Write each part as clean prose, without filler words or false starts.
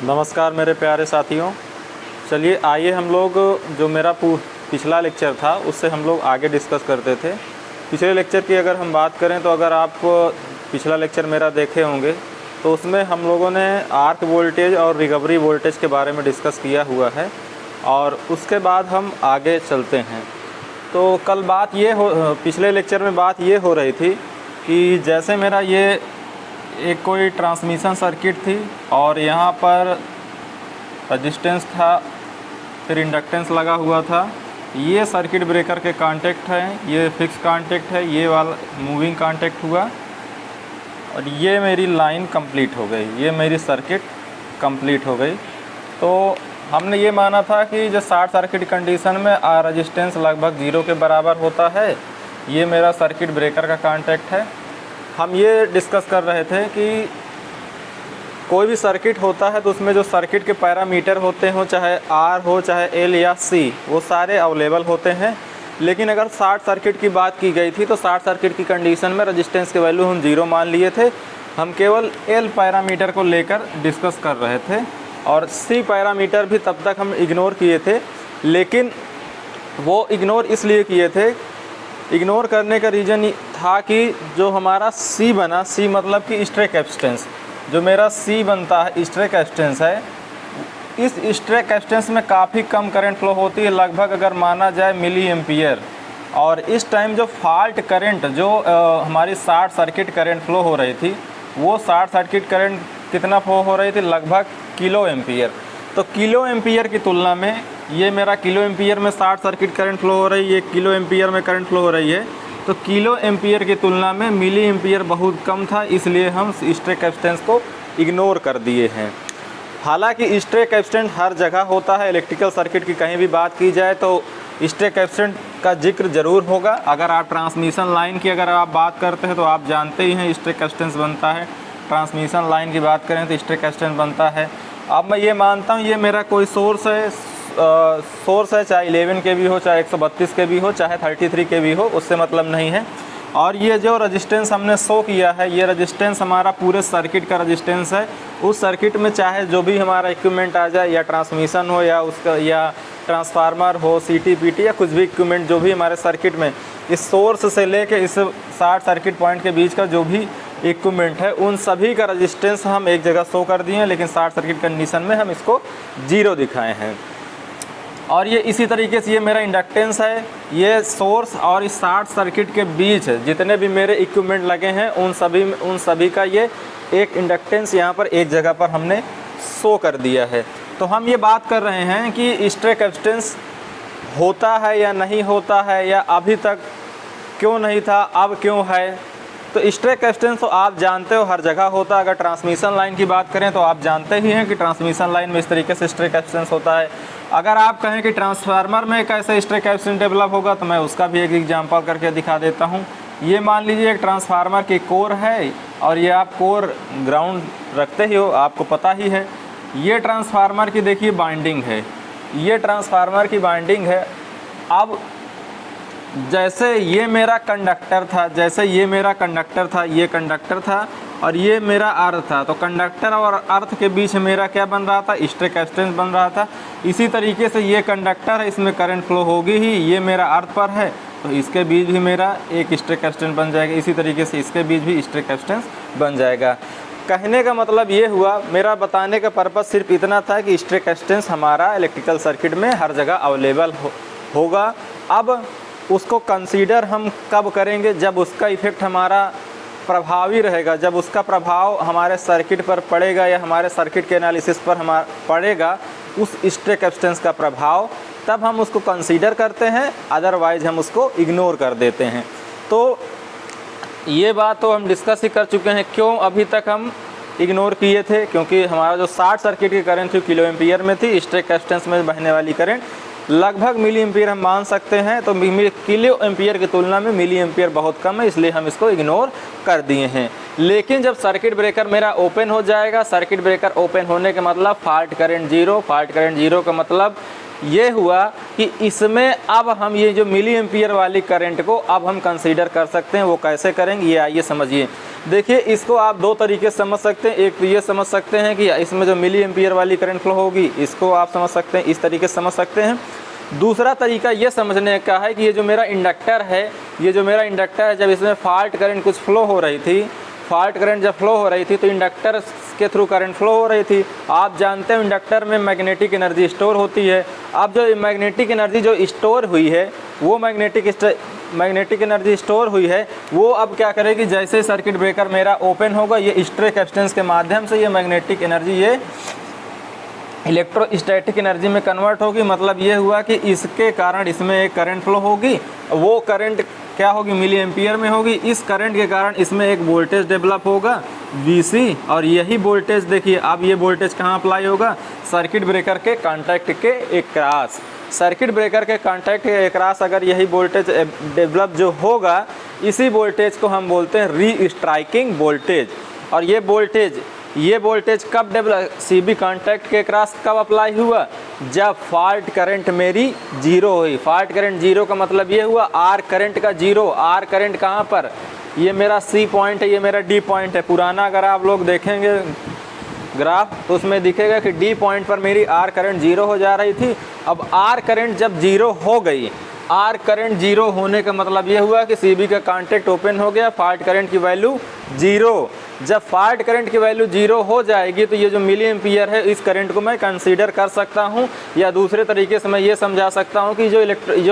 नमस्कार मेरे प्यारे साथियों। चलिए आइए हम लोग जो मेरा पिछला लेक्चर था उससे हम लोग आगे डिस्कस करते थे। पिछले लेक्चर की अगर हम बात करें तो अगर आप पिछला लेक्चर मेरा देखे होंगे तो उसमें हम लोगों ने आर्क वोल्टेज और रिकवरी वोल्टेज के बारे में डिस्कस किया हुआ है और उसके बाद हम आगे चलते हैं। तो कल पिछले लेक्चर में बात ये हो रही थी कि जैसे मेरा ये एक कोई ट्रांसमिशन सर्किट थी और यहाँ पर रजिस्टेंस था, फिर इंडक्टेंस लगा हुआ था। ये सर्किट ब्रेकर के कांटेक्ट हैं, ये फिक्स कांटेक्ट है, ये वाला मूविंग कांटेक्ट हुआ और ये मेरी लाइन कंप्लीट हो गई, ये मेरी सर्किट कंप्लीट हो गई। तो हमने ये माना था कि जो शॉर्ट सर्किट कंडीशन में रजिस्टेंस लगभग 0 के बराबर होता है। ये मेरा सर्किट ब्रेकर का कांटेक्ट है। हम ये डिस्कस कर रहे थे कि कोई भी सर्किट होता है तो उसमें जो सर्किट के पैरामीटर होते हो, चाहे आर हो चाहे एल या सी, वो सारे अवेलेबल होते हैं। लेकिन अगर शॉर्ट सर्किट की बात की गई थी तो शॉर्ट सर्किट की कंडीशन में रजिस्टेंस के वैल्यू हम 0 मान लिए थे। हम केवल एल पैरामीटर को लेकर डिस्कस कर रहे थे और सी पैरामीटर भी तब तक हम इग्नोर किए थे। लेकिन वो इग्नोर इसलिए किए थे, इग्नोर करने का रीज़न था कि जो हमारा सी बना, सी मतलब कि स्ट्रे कैपेसिटेंस, जो मेरा सी बनता है स्ट्रे कैपेसिटेंस है, इस स्ट्रे कैपेसिटेंस में काफ़ी कम करंट फ्लो होती है, लगभग अगर माना जाए मिली एम्पियर। और इस टाइम जो फॉल्ट करंट जो हमारी शॉर्ट सर्किट करंट फ्लो हो रही थी, वो शॉर्ट सर्किट करंट कितना फ्लो हो रही थी, लगभग किलो एम्पियर। तो किलो एम्पियर की तुलना में ये मेरा किलो एम्पियर में शॉर्ट सर्किट करंट फ्लो हो रही है, किलो एम्पियर में करंट फ्लो हो रही है। तो किलो एम्पियर की तुलना में मिली एम्पियर बहुत कम था, इसलिए हम स्ट्रे कैपेसिटेंस को इग्नोर कर दिए हैं। हालांकि स्ट्रे कैपेसिटेंस हर जगह होता है, इलेक्ट्रिकल सर्किट की कहीं भी बात की जाए तो स्ट्रे कैपेसिटेंस का जिक्र ज़रूर होगा। अगर आप ट्रांसमिशन लाइन की अगर आप बात करते हैं तो आप जानते ही हैं स्ट्रे कैपेसिटेंस बनता है। ट्रांसमिशन लाइन की बात करें तो स्ट्रे कैपेसिटेंस बनता है। अब मैं ये मानता हूँ ये मेरा कोई सोर्स है, चाहे 11 के भी हो, चाहे 132 के भी हो, चाहे 33 के भी हो, उससे मतलब नहीं है। और ये जो रजिस्टेंस हमने शो किया है, ये रजिस्टेंस हमारा पूरे सर्किट का रजिस्टेंस है। उस सर्किट में चाहे जो भी हमारा इक्विपमेंट आ जाए, या ट्रांसमिशन हो या ट्रांसफार्मर हो, CT-PT या कुछ भी इक्विपमेंट जो भी हमारे सर्किट में, इस सोर्स से लेके इस शॉर्ट सर्किट पॉइंट के बीच का जो भी इक्विपमेंट है, उन सभी का रजिस्टेंस हम एक जगह शो कर दिए हैं। लेकिन शॉर्ट सर्किट कंडीशन में हम इसको 0 दिखाए हैं। और ये इसी तरीके से ये मेरा इंडक्टेंस है। ये सोर्स और इस शॉर्ट सर्किट के बीच जितने भी मेरे इक्विपमेंट लगे हैं उन सभी का ये एक इंडक्टेंस यहाँ पर एक जगह पर हमने शो कर दिया है। तो हम ये बात कर रहे हैं कि स्ट्रे कैपेसिटेंस होता है या नहीं होता है, या अभी तक क्यों नहीं था अब क्यों है। तो स्ट्रे कैपेसिटेंस तो आप जानते हो हर जगह होता है। अगर ट्रांसमिशन लाइन की बात करें तो आप जानते ही हैं कि ट्रांसमिशन लाइन में इस तरीके से स्ट्रे कैपेसिटेंस होता है। अगर आप कहें कि ट्रांसफार्मर में कैसे स्ट्रे कैपेसिटेंस डेवलप होगा तो मैं उसका भी एक एग्जांपल करके दिखा देता हूं। ये मान लीजिए एक ट्रांसफार्मर की कोर है और ये आप कोर ग्राउंड रखते ही हो, आपको पता ही है। ये ट्रांसफार्मर की देखिए बाइंडिंग है, ये ट्रांसफार्मर की बाइंडिंग है। अब जैसे ये मेरा कंडक्टर था, ये कंडक्टर था और ये मेरा अर्थ था। तो कंडक्टर और अर्थ के बीच मेरा क्या बन रहा था, स्ट्रे कैपेसिटेंस बन रहा था। इसी तरीके से ये कंडक्टर है, इसमें करंट फ्लो होगी ही, ये मेरा अर्थ पर है तो इसके बीच भी मेरा एक स्ट्रे कैपेसिटेंस बन जाएगा। इसी तरीके से इसके बीच भी स्ट्रे कैपेसिटेंस बन जाएगा। कहने का मतलब ये हुआ, मेरा बताने का पर्पस सिर्फ इतना था कि स्ट्रे कैपेसिटेंस हमारा इलेक्ट्रिकल सर्किट में हर जगह अवेलेबल होगा। अब उसको कंसीडर हम कब करेंगे, जब उसका इफ़ेक्ट हमारा प्रभावी रहेगा, जब उसका प्रभाव हमारे सर्किट पर पड़ेगा या हमारे सर्किट के एनालिसिस पर हमारा पड़ेगा, उस स्ट्रे कैपेसिटेंस का प्रभाव, तब हम उसको कंसीडर करते हैं। अदरवाइज हम उसको इग्नोर कर देते हैं। तो ये बात तो हम डिस्कस ही कर चुके हैं क्यों अभी तक हम इग्नोर किए थे, क्योंकि हमारा जो शॉर्ट सर्किट की करंट थी किलो एम्पियर में थी, स्ट्रे कैपेसिटेंस में बहने वाली करंट लगभग मिली एम्पियर हम मान सकते हैं। तो किलो एम्पियर की तुलना में मिली एम्पियर बहुत कम है, इसलिए हम इसको इग्नोर कर दिए हैं। लेकिन जब सर्किट ब्रेकर मेरा ओपन हो जाएगा, सर्किट ब्रेकर ओपन होने का मतलब फॉल्ट करंट 0, फॉल्ट करंट 0 का मतलब ये हुआ कि इसमें अब हम ये जो मिली एम्पियर वाली करंट को अब हम कंसीडर कर सकते हैं। वो कैसे करेंगे ये आइए समझिए। देखिए इसको आप दो तरीके से समझ सकते हैं। एक तो ये समझ सकते हैं कि इसमें जो मिली एम्पियर वाली करंट फ्लो होगी इसको आप समझ सकते हैं, इस तरीके से समझ सकते हैं। दूसरा तरीका ये समझने का है कि ये जो मेरा इंडक्टर है, ये जो मेरा इंडक्टर है, जब इसमें फॉल्ट करंट कुछ फ्लो हो रही थी, फॉल्ट करंट जब फ्लो हो रही थी तो इंडक्टर के थ्रू करंट फ्लो हो रही थी। आप जानते हो इंडक्टर में मैग्नेटिक एनर्जी स्टोर होती है। अब जो मैग्नेटिक एनर्जी जो स्टोर हुई है, वो मैग्नेटिक एनर्जी स्टोर हुई है, वो अब क्या करेगी, जैसे सर्किट ब्रेकर मेरा ओपन होगा, ये हिस्टैरिक कैपेसिटेंस के माध्यम से ये मैग्नेटिक एनर्जी ये इलेक्ट्रोस्टैटिक एनर्जी में कन्वर्ट होगी। मतलब ये हुआ कि इसके कारण इसमें एक करंट फ्लो होगी, वो करंट क्या होगी, मिली एम्पियर में होगी। इस करंट के कारण इसमें एक वोल्टेज डेवलप होगा Vc, और यही वोल्टेज देखिए अब ये वोल्टेज कहाँ अप्लाई होगा, सर्किट ब्रेकर के कॉन्टैक्ट के अक्रॉस। सर्किट ब्रेकर के कॉन्टैक्ट के अक्रॉस अगर यही वोल्टेज डेवलप जो होगा, इसी वोल्टेज को हम बोलते हैं री स्ट्राइकिंग वोल्टेज। और ये वोल्टेज कब डेवलप, सीबी कॉन्टैक्ट के क्रॉस कब अप्लाई हुआ, जब फॉल्ट करंट मेरी जीरो हुई। फॉल्ट करंट जीरो का मतलब ये हुआ आर करंट का जीरो। आर करंट कहाँ पर, ये मेरा सी पॉइंट है, ये मेरा डी पॉइंट है। पुराना अगर आप लोग देखेंगे ग्राफ तो उसमें दिखेगा कि डी पॉइंट पर मेरी आर करंट जीरो हो जा रही थी। अब आर करंट जब जीरो हो गई, आर करंट जीरो होने का मतलब ये हुआ कि सीबी का कॉन्टैक्ट ओपन हो गया, फॉल्ट करंट की वैल्यू जीरो। जब फॉल्ट करंट की वैल्यू जीरो हो जाएगी तो ये जो मिली एम्पियर है, इस करंट को मैं कंसीडर कर सकता हूँ। या दूसरे तरीके से मैं ये समझा सकता हूँ कि जो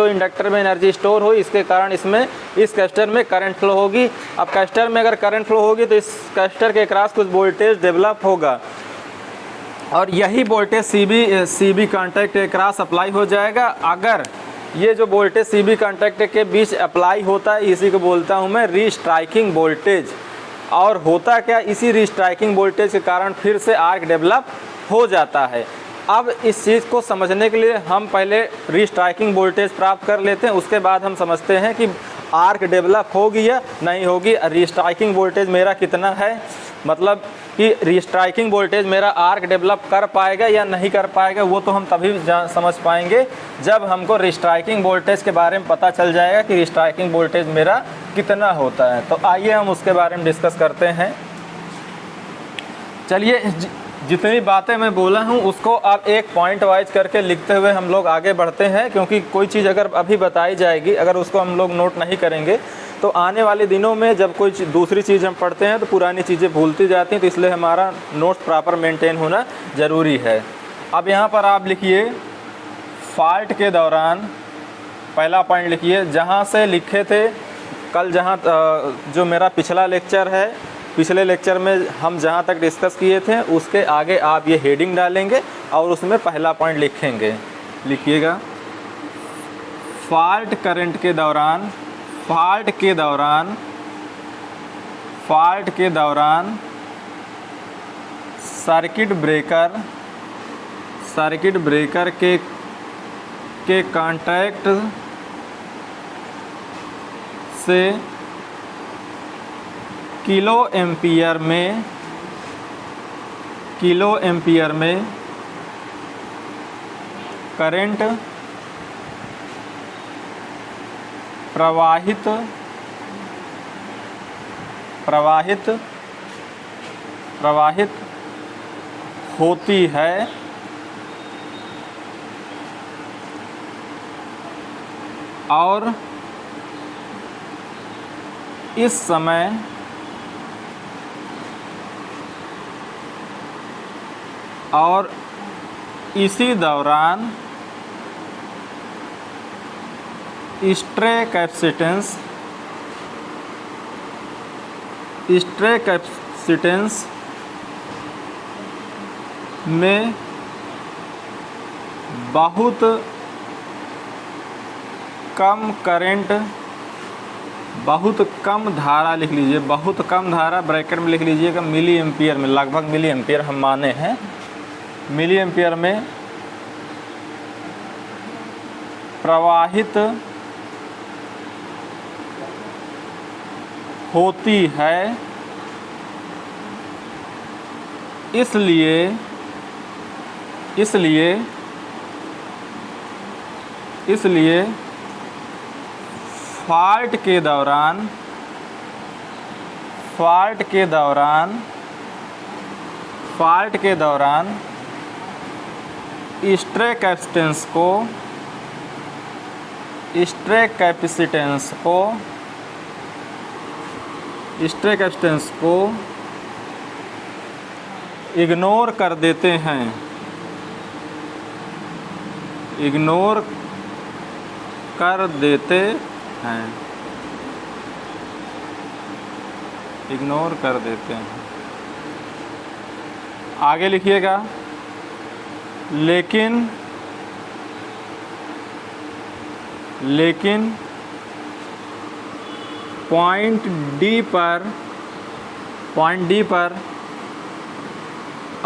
इंडक्टर में एनर्जी स्टोर हुई, इसके कारण इसमें इस कैपेसिटर में करंट फ्लो होगी। अब कैपेसिटर में अगर करंट फ्लो होगी तो इस कैपेसिटर के क्रॉस कुछ वोल्टेज डेवलप होगा, और यही वोल्टेज सीबी कॉन्टैक्ट के क्रॉस अप्लाई हो जाएगा। अगर ये जो वोल्टेज सीबी कॉन्टैक्ट के बीच अप्लाई होता है, इसी को बोलता हूँ मैं री स्ट्राइकिंग वोल्टेज। और होता क्या, इसी री स्ट्राइकिंग वोल्टेज के कारण फिर से आर्क डेवलप हो जाता है। अब इस चीज़ को समझने के लिए हम पहले री स्ट्राइकिंग वोल्टेज प्राप्त कर लेते हैं, उसके बाद हम समझते हैं कि आर्क डेवलप होगी या नहीं होगी। री स्ट्राइकिंग वोल्टेज मेरा कितना है, मतलब कि री स्ट्राइकिंग वोल्टेज मेरा आर्क डेवलप कर पाएगा या नहीं कर पाएगा, वो तो हम तभी समझ पाएंगे जब हमको री स्ट्राइकिंग वोल्टेज के बारे में पता चल जाएगा कि री स्ट्राइकिंग वोल्टेज मेरा कितना होता है। तो आइए हम उसके बारे में डिस्कस करते हैं। चलिए जितनी बातें मैं बोला हूँ उसको आप एक पॉइंट वाइज करके लिखते हुए हम लोग आगे बढ़ते हैं, क्योंकि कोई चीज़ अगर अभी बताई जाएगी, अगर उसको हम लोग नोट नहीं करेंगे तो आने वाले दिनों में जब कोई दूसरी चीज़ हम पढ़ते हैं तो पुरानी चीज़ें भूलती जाती हैं। तो इसलिए हमारा नोट्स प्रॉपर मेंटेन होना ज़रूरी है। अब यहाँ पर आप लिखिए फॉल्ट के दौरान, पहला पॉइंट लिखिए जहाँ से लिखे थे कल, जहाँ जो मेरा पिछला लेक्चर है, पिछले लेक्चर में हम जहाँ तक डिस्कस किए थे उसके आगे आप ये हेडिंग डालेंगे और उसमें पहला पॉइंट लिखेंगे। लिखिएगा फॉल्ट करंट के दौरान, फॉल्ट के दौरान सर्किट ब्रेकर के कांटेक्ट से किलो एम्पियर में करंट प्रवाहित होती है, और इस समय और इसी दौरान स्ट्रे कैपेसिटेंस में बहुत कम करंट, बहुत कम धारा, लिख लीजिए बहुत कम धारा, ब्रैकेट में लिख लीजिएगा मिली एम्पियर में, लगभग मिली एम्पियर हम माने हैं, मिली एम्पियर में प्रवाहित होती है। इसलिए इसलिए फॉल्ट के दौरान स्ट्रे कैपेसिटेंस को इग्नोर कर देते हैं, आगे लिखिएगा। लेकिन पॉइंट डी पर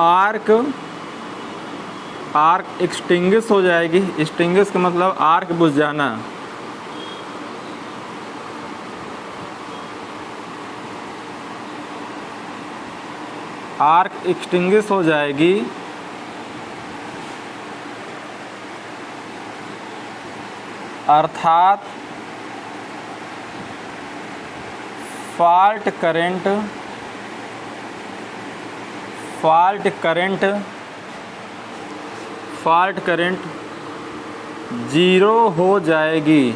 आर्क एक्सटिंग्विश हो जाएगी। एक्सटिंग्विश का मतलब आर्क बुझ जाना। आर्क एक्सटिंग्विश हो जाएगी, अर्थात फॉल्ट करंट जीरो हो जाएगी।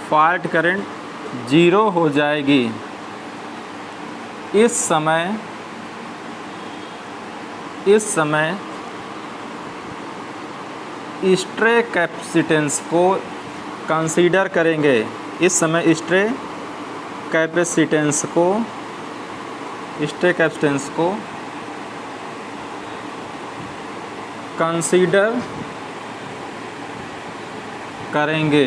फॉल्ट करंट जीरो हो जाएगी। इस समय स्ट्रे कैपेसिटेंस को कंसीडर करेंगे। इस समय स्ट्रे कैपेसिटेंस को कंसीडर करेंगे।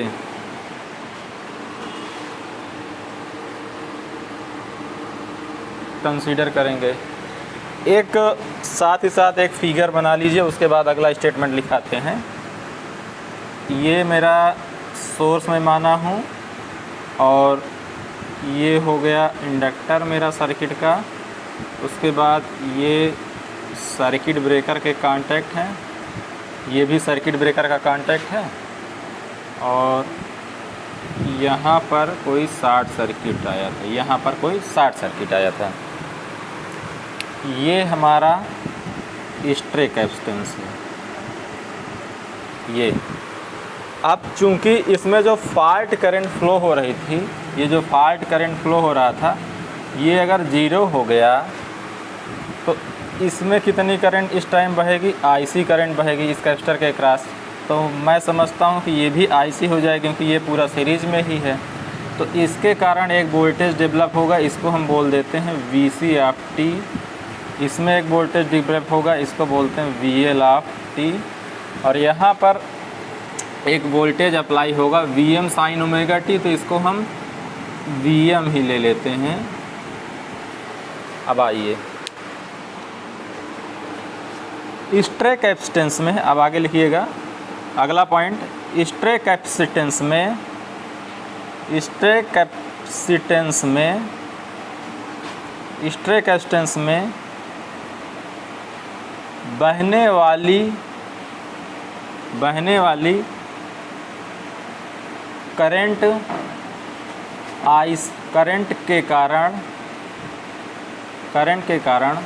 एक साथ ही साथ एक फिगर बना लीजिए, उसके बाद अगला स्टेटमेंट लिखाते हैं। ये मेरा सोर्स में माना हूँ और ये हो गया इंडक्टर मेरा सर्किट का। उसके बाद ये सर्किट ब्रेकर के कांटेक्ट हैं, ये भी सर्किट ब्रेकर का कांटेक्ट है, और यहाँ पर कोई शॉर्ट सर्किट आया था। ये हमारा स्ट्रे कैपेसिटेंस है। ये अब चूंकि इसमें जो फॉल्ट करंट फ्लो हो रही थी, ये जो फॉल्ट करंट फ्लो हो रहा था, ये अगर ज़ीरो हो गया तो इसमें कितनी करंट इस टाइम बहेगी? आईसी करंट बहेगी इस कैपेसिटर के क्रॉस। तो मैं समझता हूँ कि ये भी आईसी हो जाएगी, क्योंकि ये पूरा सीरीज में ही है। तो इसके कारण एक वोल्टेज डेवलप होगा, इसको हम बोल देते हैं वीसी ऑफ टी। इसमें एक वोल्टेज डेवलप होगा, इसको बोलते हैं वीएल ऑफ टी। और यहाँ पर एक वोल्टेज अप्लाई होगा वीएम साइन ओमेगा टी, तो इसको हम वीएम ही ले लेते हैं। अब आइए स्ट्रे कैपेसिटेंस में, अब आगे लिखिएगा अगला पॉइंट। स्ट्रे कैपेसिटेंस में बहने वाली करंट के कारण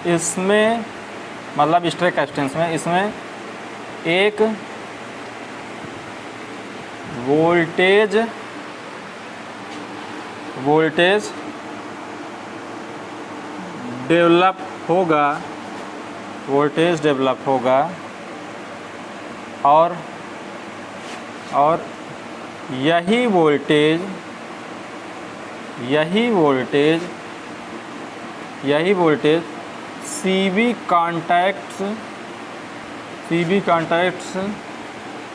इसमें, मतलब स्ट्रे कैपेसिटेंस में, इसमें एक वोल्टेज डेवलप होगा, और यही वोल्टेज सीबी कॉन्टैक्ट्स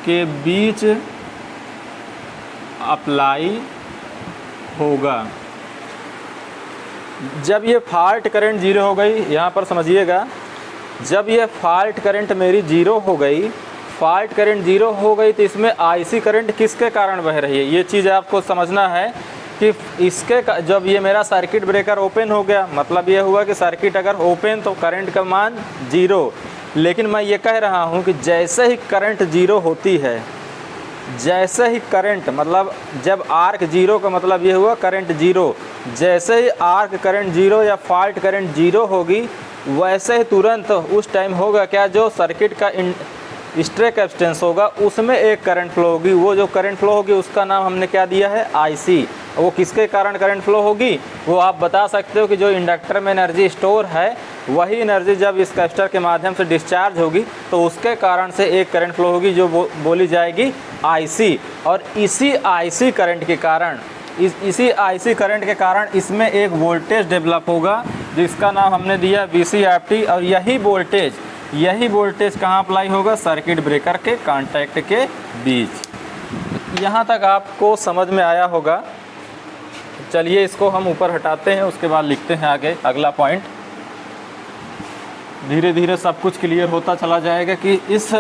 के बीच अप्लाई होगा। जब ये फॉल्ट करंट जीरो हो गई, यहाँ पर समझिएगा, जब ये फॉल्ट करंट मेरी जीरो हो गई, तो इसमें आईसी करंट किसके कारण बह रही है, ये चीज़ आपको समझना है कि इसके जब ये मेरा सर्किट ब्रेकर ओपन हो गया, मतलब ये हुआ कि सर्किट अगर ओपन तो करंट का मान जीरो, लेकिन मैं ये कह रहा हूँ कि जैसे ही करंट जीरो होती है, जैसे ही करंट मतलब जब आर्क जीरो का मतलब ये हुआ करंट जीरो, जैसे ही आर्क करंट जीरो या फॉल्ट करंट जीरो होगी वैसे ही तुरंत उस टाइम होगा क्या, जो सर्किट का स्ट्रे कैपेसिटेंस होगा उसमें एक करंट फ्लो होगी। वो जो करंट फ्लो होगी उसका नाम हमने क्या दिया है, आईसी। वो किसके कारण करंट फ्लो होगी, वो आप बता सकते हो कि जो इंडक्टर में एनर्जी स्टोर है वही एनर्जी जब इस कैपेसिटर के माध्यम से डिस्चार्ज होगी तो उसके कारण से एक करंट फ्लो होगी जो बोली जाएगी आईसी। और इसी आईसी करंट के कारण इसी आईसी करंट के कारण इसमें एक वोल्टेज डेवलप होगा जिसका नाम हमने दिया VCFT। और यही वोल्टेज कहाँ अप्लाई होगा, सर्किट ब्रेकर के कांटेक्ट के बीच। यहाँ तक आपको समझ में आया होगा। चलिए इसको हम ऊपर हटाते हैं, उसके बाद लिखते हैं आगे अगला पॉइंट। धीरे धीरे सब कुछ क्लियर होता चला जाएगा कि इस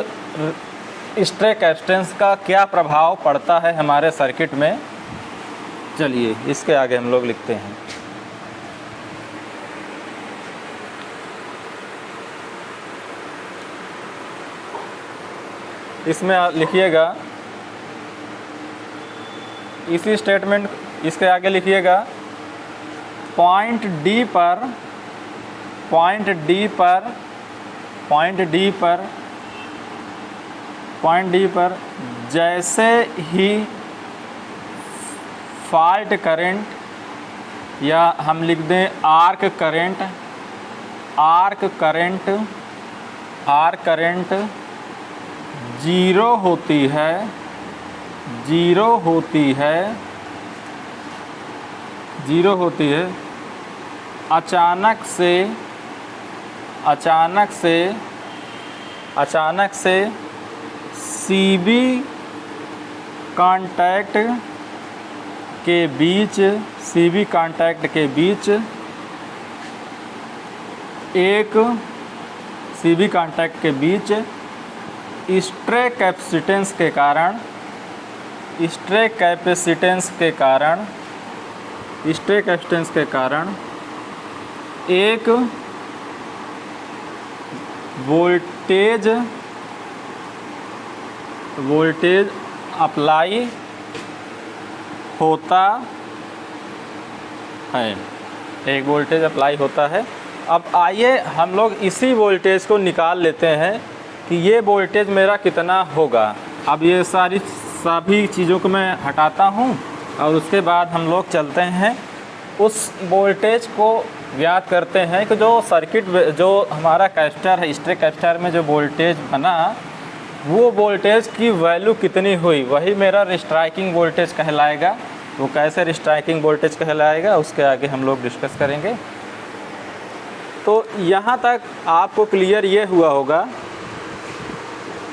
स्ट्रे कैपेसिटेंस का क्या प्रभाव पड़ता है हमारे सर्किट में। चलिए इसके आगे हम लोग लिखते हैं। इसमें लिखिएगा इसी स्टेटमेंट, इसके आगे लिखिएगा पॉइंट डी पर जैसे ही फॉल्ट करंट या हम लिख दें आर्क करंट जीरो होती है, अचानक से CB कांटेक्ट के बीच स्ट्रे कैपेसिटेंस के कारण एक वोल्टेज अप्लाई होता है। अब आइए हम लोग इसी वोल्टेज को निकाल लेते हैं कि ये वोल्टेज मेरा कितना होगा। अब ये सभी चीज़ों को मैं हटाता हूँ और उसके बाद हम लोग चलते हैं उस वोल्टेज को ज्ञात करते हैं कि जो हमारा कैपेसिटर है, स्ट्रे कैपेसिटर में जो वोल्टेज बना वो वोल्टेज की वैल्यू कितनी हुई, वही मेरा रिस्ट्राइकिंग वोल्टेज कहलाएगा। वो कैसे रिस्ट्राइकिंग वोल्टेज कहलाएगा उसके आगे हम लोग डिस्कस करेंगे। तो यहाँ तक आपको क्लियर ये हुआ होगा।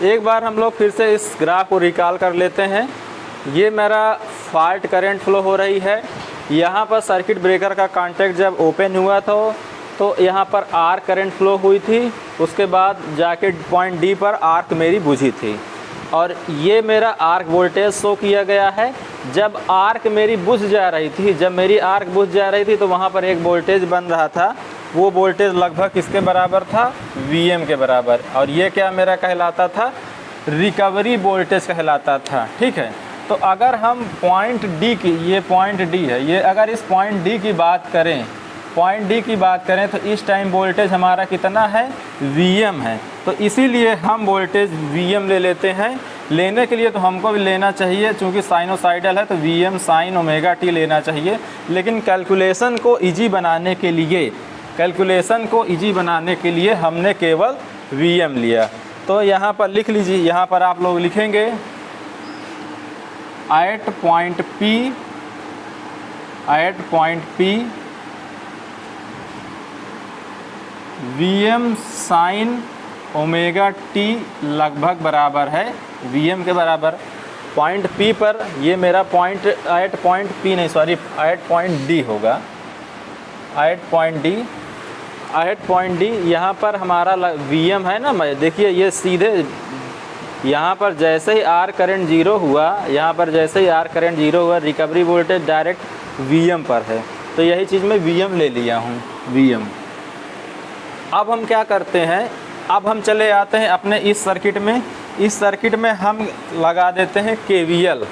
एक बार हम लोग फिर से इस ग्राफ को रिकॉल कर लेते हैं। ये मेरा फॉल्ट करंट फ्लो हो रही है। यहाँ पर सर्किट ब्रेकर का कांटेक्ट जब ओपन हुआ था तो यहाँ पर आर्क करंट फ्लो हुई थी, उसके बाद जाके पॉइंट डी पर आर्क मेरी बुझी थी और ये मेरा आर्क वोल्टेज शो किया गया है। जब आर्क मेरी बुझ जा रही थी तो वहाँ पर एक वोल्टेज बन रहा था। वो वोल्टेज लगभग किसके बराबर था, VM के बराबर। और ये क्या मेरा कहलाता था, रिकवरी वोल्टेज कहलाता था। ठीक है, तो अगर हम पॉइंट डी की, ये पॉइंट डी है, ये अगर इस पॉइंट डी की बात करें तो इस टाइम वोल्टेज हमारा कितना है, VM है। तो इसीलिए हम वोल्टेज VM ले लेते हैं। लेने के लिए तो हमको भी लेना चाहिए, चूँकि साइनोसाइडल है तो VM sin ωt लेना चाहिए। लेकिन कैलकुलेशन को ईजी बनाने के लिए हमने केवल VM लिया। तो यहाँ पर लिख लीजिए, यहाँ पर आप लोग लिखेंगे at point P VM sin ωt लगभग बराबर है VM के बराबर। पॉइंट P पर ये मेरा पॉइंट एट पॉइंट D होगा, एट पॉइंट D। यहाँ पर हमारा VM है ना, देखिए ये सीधे यहाँ पर जैसे ही आर करंट जीरो हुआ, रिकवरी वोल्टेज डायरेक्ट VM पर है। तो यही चीज़ मैं VM ले लिया हूँ, VM। अब हम क्या करते हैं, अब हम चले आते हैं अपने इस सर्किट में। इस सर्किट में हम लगा देते हैं KVL।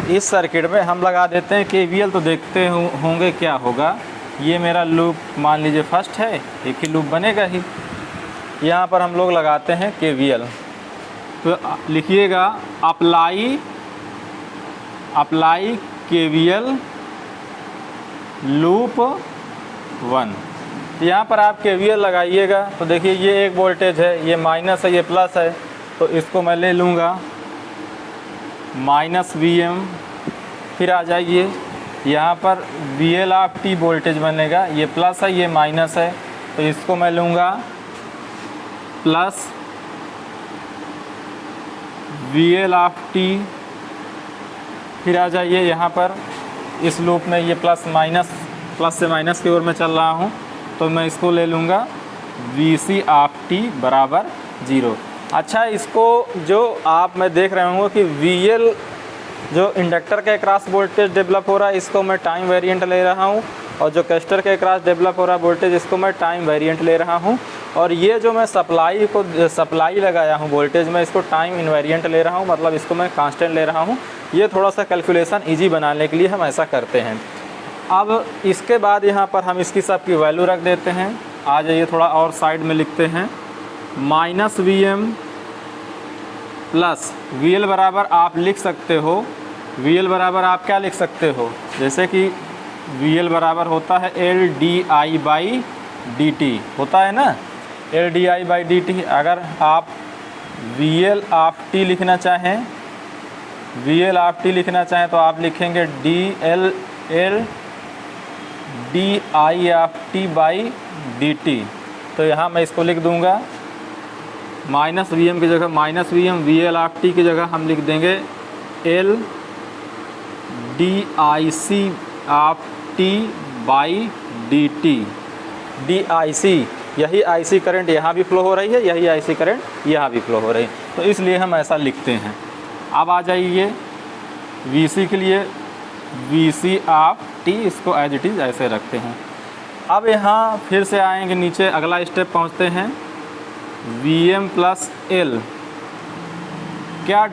इस सर्किट में हम लगा देते हैं KVL, तो देखते होंगे क्या होगा। ये मेरा लूप मान लीजिए फर्स्ट है, एक ही लूप बनेगा ही। यहाँ पर हम लोग लगाते हैं KVL, तो लिखिएगा अप्लाई KVL लूप 1। तो यहाँ पर आप KVL लगाइएगा तो देखिए ये एक वोल्टेज है, ये माइनस है, ये प्लस है, तो इसको मैं ले लूँगा -VM। फिर आ जाइए यहाँ पर VL ऑफ t वोल्टेज बनेगा, ये प्लस है, ये माइनस है, तो इसको मैं लूँगा प्लस VL ऑफ t। फिर आ जाइए यहाँ पर इस लूप में ये प्लस से माइनस की ओर मैं चल रहा हूँ, तो मैं इसको ले लूँगा VC ऑफ t बराबर 0। अच्छा, इसको जो आप मैं देख रहे होंगे कि VL जो इंडक्टर के अक्रॉस वोल्टेज डेवलप हो रहा है, इसको मैं टाइम वेरिएंट ले रहा हूँ, और जो कैपेसिटर के अक्रॉस डेवलप हो रहा है वोल्टेज, इसको मैं टाइम वेरिएंट ले रहा हूँ। और ये जो मैं सप्लाई लगाया हूँ वोल्टेज में, इसको टाइम इनवेरिएंट ले रहा हूँ, मतलब इसको मैं कांस्टेंट ले रहा हूँ। ये थोड़ा सा कैलकुलेशन ईजी बनाने के लिए हम ऐसा करते हैं। अब इसके बाद यहाँ पर हम इसकी सब की वैल्यू रख देते हैं। आ जाइए थोड़ा और साइड में लिखते हैं -VM प्लस VL बराबर आप लिख सकते हो, VL बराबर आप क्या लिख सकते हो, जैसे कि VL बराबर होता है LdI/dt, होता है ना LdI/dt। अगर आप VL ऑफ t लिखना चाहें, तो आप लिखेंगे LdI/t/dt। तो यहाँ मैं इसको लिख दूँगा -VM की जगह -VM, VL ऑफ t की जगह हम लिख देंगे LdIC/t/dt। DIC, यही IC करंट यहाँ भी फ्लो हो रही है, यही IC करंट यहाँ भी फ्लो हो रही है, तो इसलिए हम ऐसा लिखते हैं। अब आ जाइए VC के लिए, VC ऑफ t, इसको एज इट इज़ ऐसे रखते हैं। अब यहाँ फिर से आएंगे नीचे, अगला स्टेप पहुँचते हैं VM प्लस L। क्या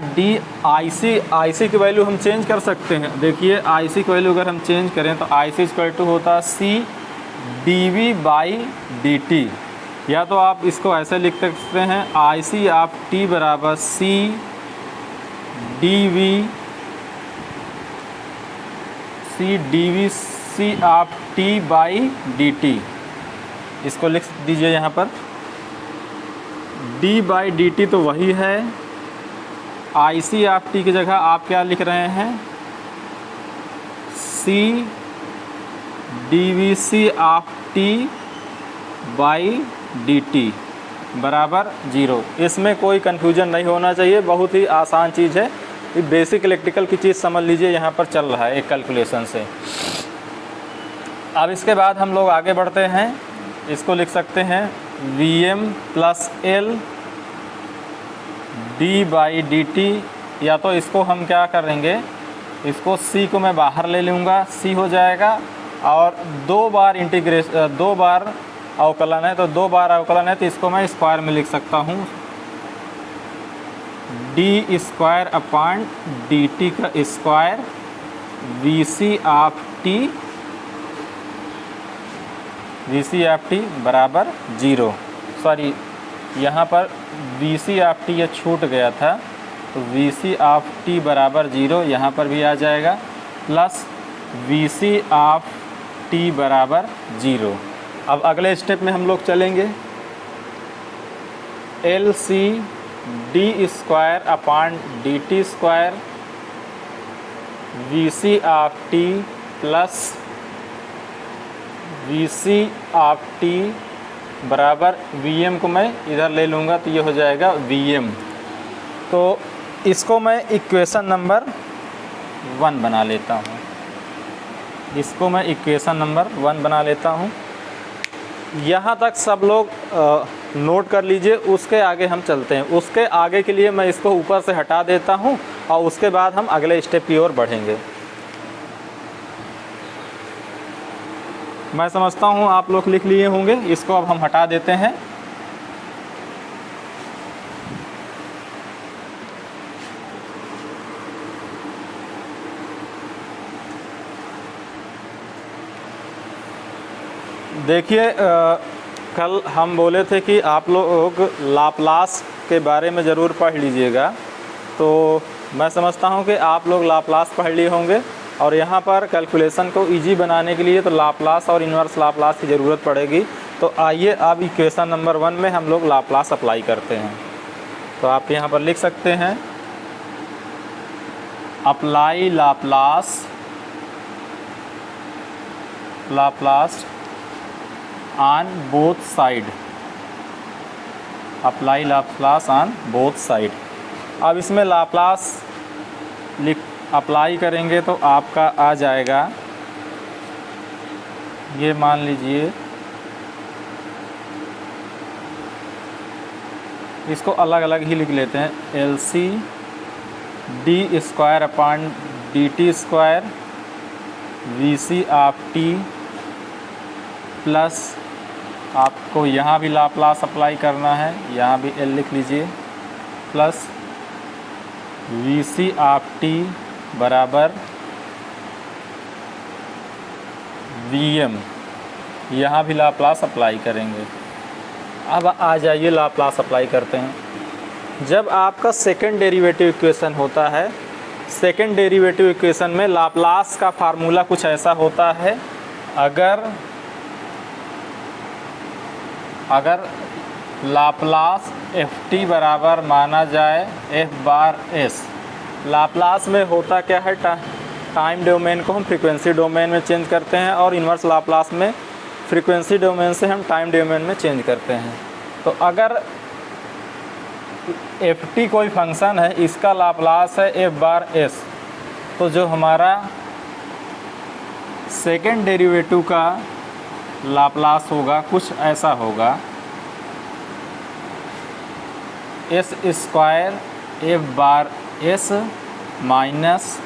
IC की वैल्यू हम चेंज कर सकते हैं? देखिए IC की वैल्यू अगर हम चेंज करें तो IC इक्वल टू होता है C dV/dt, या तो आप इसको ऐसे लिख सकते हैं IC ऑफ t बराबर C dVC ऑफ t/dt। इसको लिख दीजिए यहाँ पर d/dt, तो वही है। IC ऑफ t की जगह आप क्या लिख रहे हैं, C dVC ऑफ t/dt बराबर 0। इसमें कोई कन्फ्यूजन नहीं होना चाहिए, बहुत ही आसान चीज़ है। ये बेसिक इलेक्ट्रिकल की चीज़ समझ लीजिए, यहाँ पर चल रहा है एक कैलकुलेशन से। अब इसके बाद हम लोग आगे बढ़ते हैं, इसको लिख सकते हैं VM प्लस L d/dt, या तो इसको हम क्या करेंगे, इसको C को मैं बाहर ले लूँगा, C हो जाएगा, और दो बार अवकलन है, तो दो बार अवकलन है, तो इसको मैं स्क्वायर में लिख सकता हूँ, d²/dt का स्क्वायर VC ऑफ t बराबर 0। सॉरी, यहाँ पर VC ऑफ t ये छूट गया था, तो VC ऑफ t बराबर 0 यहाँ पर भी आ जाएगा, प्लस VC ऑफ t बराबर 0। अब अगले स्टेप में हम लोग चलेंगे, LC d²/dt² VC of t plus VC of t बराबर VM को मैं इधर ले लूँगा, तो ये हो जाएगा VM। तो इसको मैं इक्वेशन नंबर 1 बना लेता हूँ, यहाँ तक सब लोग नोट कर लीजिए। उसके आगे हम चलते हैं, उसके आगे के लिए मैं इसको ऊपर से हटा देता हूँ, और उसके बाद हम अगले स्टेप की ओर बढ़ेंगे। मैं समझता हूँ आप लोग लिख लिए होंगे, इसको अब हम हटा देते हैं। देखिए कल हम बोले थे कि आप लोग लाप्लास के बारे में ज़रूर पढ़ लीजिएगा, तो मैं समझता हूँ कि आप लोग लाप्लास पढ़ लिए होंगे और यहाँ पर कैलकुलेशन को इजी बनाने के लिए तो लाप्लास और इन्वर्स लाप्लास की ज़रूरत पड़ेगी। तो आइए अब इक्वेशन नंबर 1 में हम लोग लाप्लास अप्लाई करते हैं। तो आप यहाँ पर लिख सकते हैं apply Laplace on both side, apply Laplace on both side. अब इसमें लाप्लास अप्लाई करेंगे तो आपका आ जाएगा, ये मान लीजिए इसको अलग अलग ही लिख लेते हैं, LC d square upon dt square VC of t plus आपको यहाँ भी लाप्लास अप्लाई करना है, यहाँ भी L लिख लीजिए, प्लस VC ऑफ t बराबर VM, यहाँ भी लाप्लास अप्लाई करेंगे। अब आ जाइए लाप्लास अप्लाई करते हैं। जब आपका सेकंड डेरिवेटिव इक्वेशन होता है, सेकंड डेरिवेटिव इक्वेशन में लाप्लास का फार्मूला कुछ ऐसा होता है, अगर लाप्लास ft बराबर माना जाए f बार s, लाप्लास में होता क्या है, टाइम डोमेन को हम फ्रीक्वेंसी डोमेन में चेंज करते हैं और इन्वर्स लाप्लास में फ्रीक्वेंसी डोमेन से हम टाइम डोमेन में चेंज करते हैं। तो अगर ft कोई फंक्शन है, इसका लाप्लास है f बार s, तो जो हमारा सेकेंड डेरिवेटिव का लाप्लास होगा कुछ ऐसा होगा, s square f bar s minus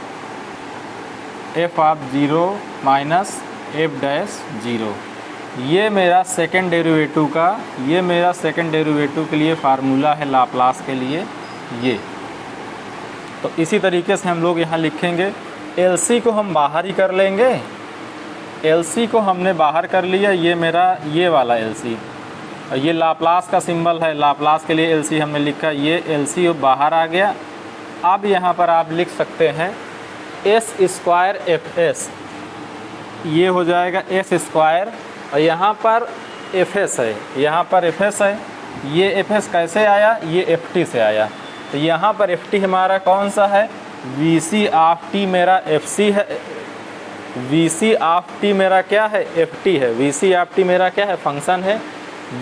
f of 0 minus f dash 0। ये मेरा सेकंड डेरिवेटिव का, ये मेरा सेकंड डेरिवेटिव के लिए फार्मूला है लाप्लास के लिए ये। तो इसी तरीके से हम लोग यहाँ लिखेंगे, LC को हम बाहर ही कर लेंगे, LC को हमने बाहर कर लिया, ये मेरा ये वाला LC, ये लाप्लास का सिंबल है, लाप्लास के लिए LC हमने लिखा, ये LC बाहर आ गया। अब यहाँ पर आप लिख सकते हैं s स्क्वायर fs, ये हो जाएगा s स्क्वायर, और यहाँ पर fs है, यहाँ पर fs है, ये fs कैसे आया, ये ft से आया। तो यहाँ पर ft हमारा कौन सा है, vc ऑफ t मेरा fc है, vc ऑफ t मेरा क्या है, ft है, vc ऑफ t मेरा क्या है, फंक्शन है,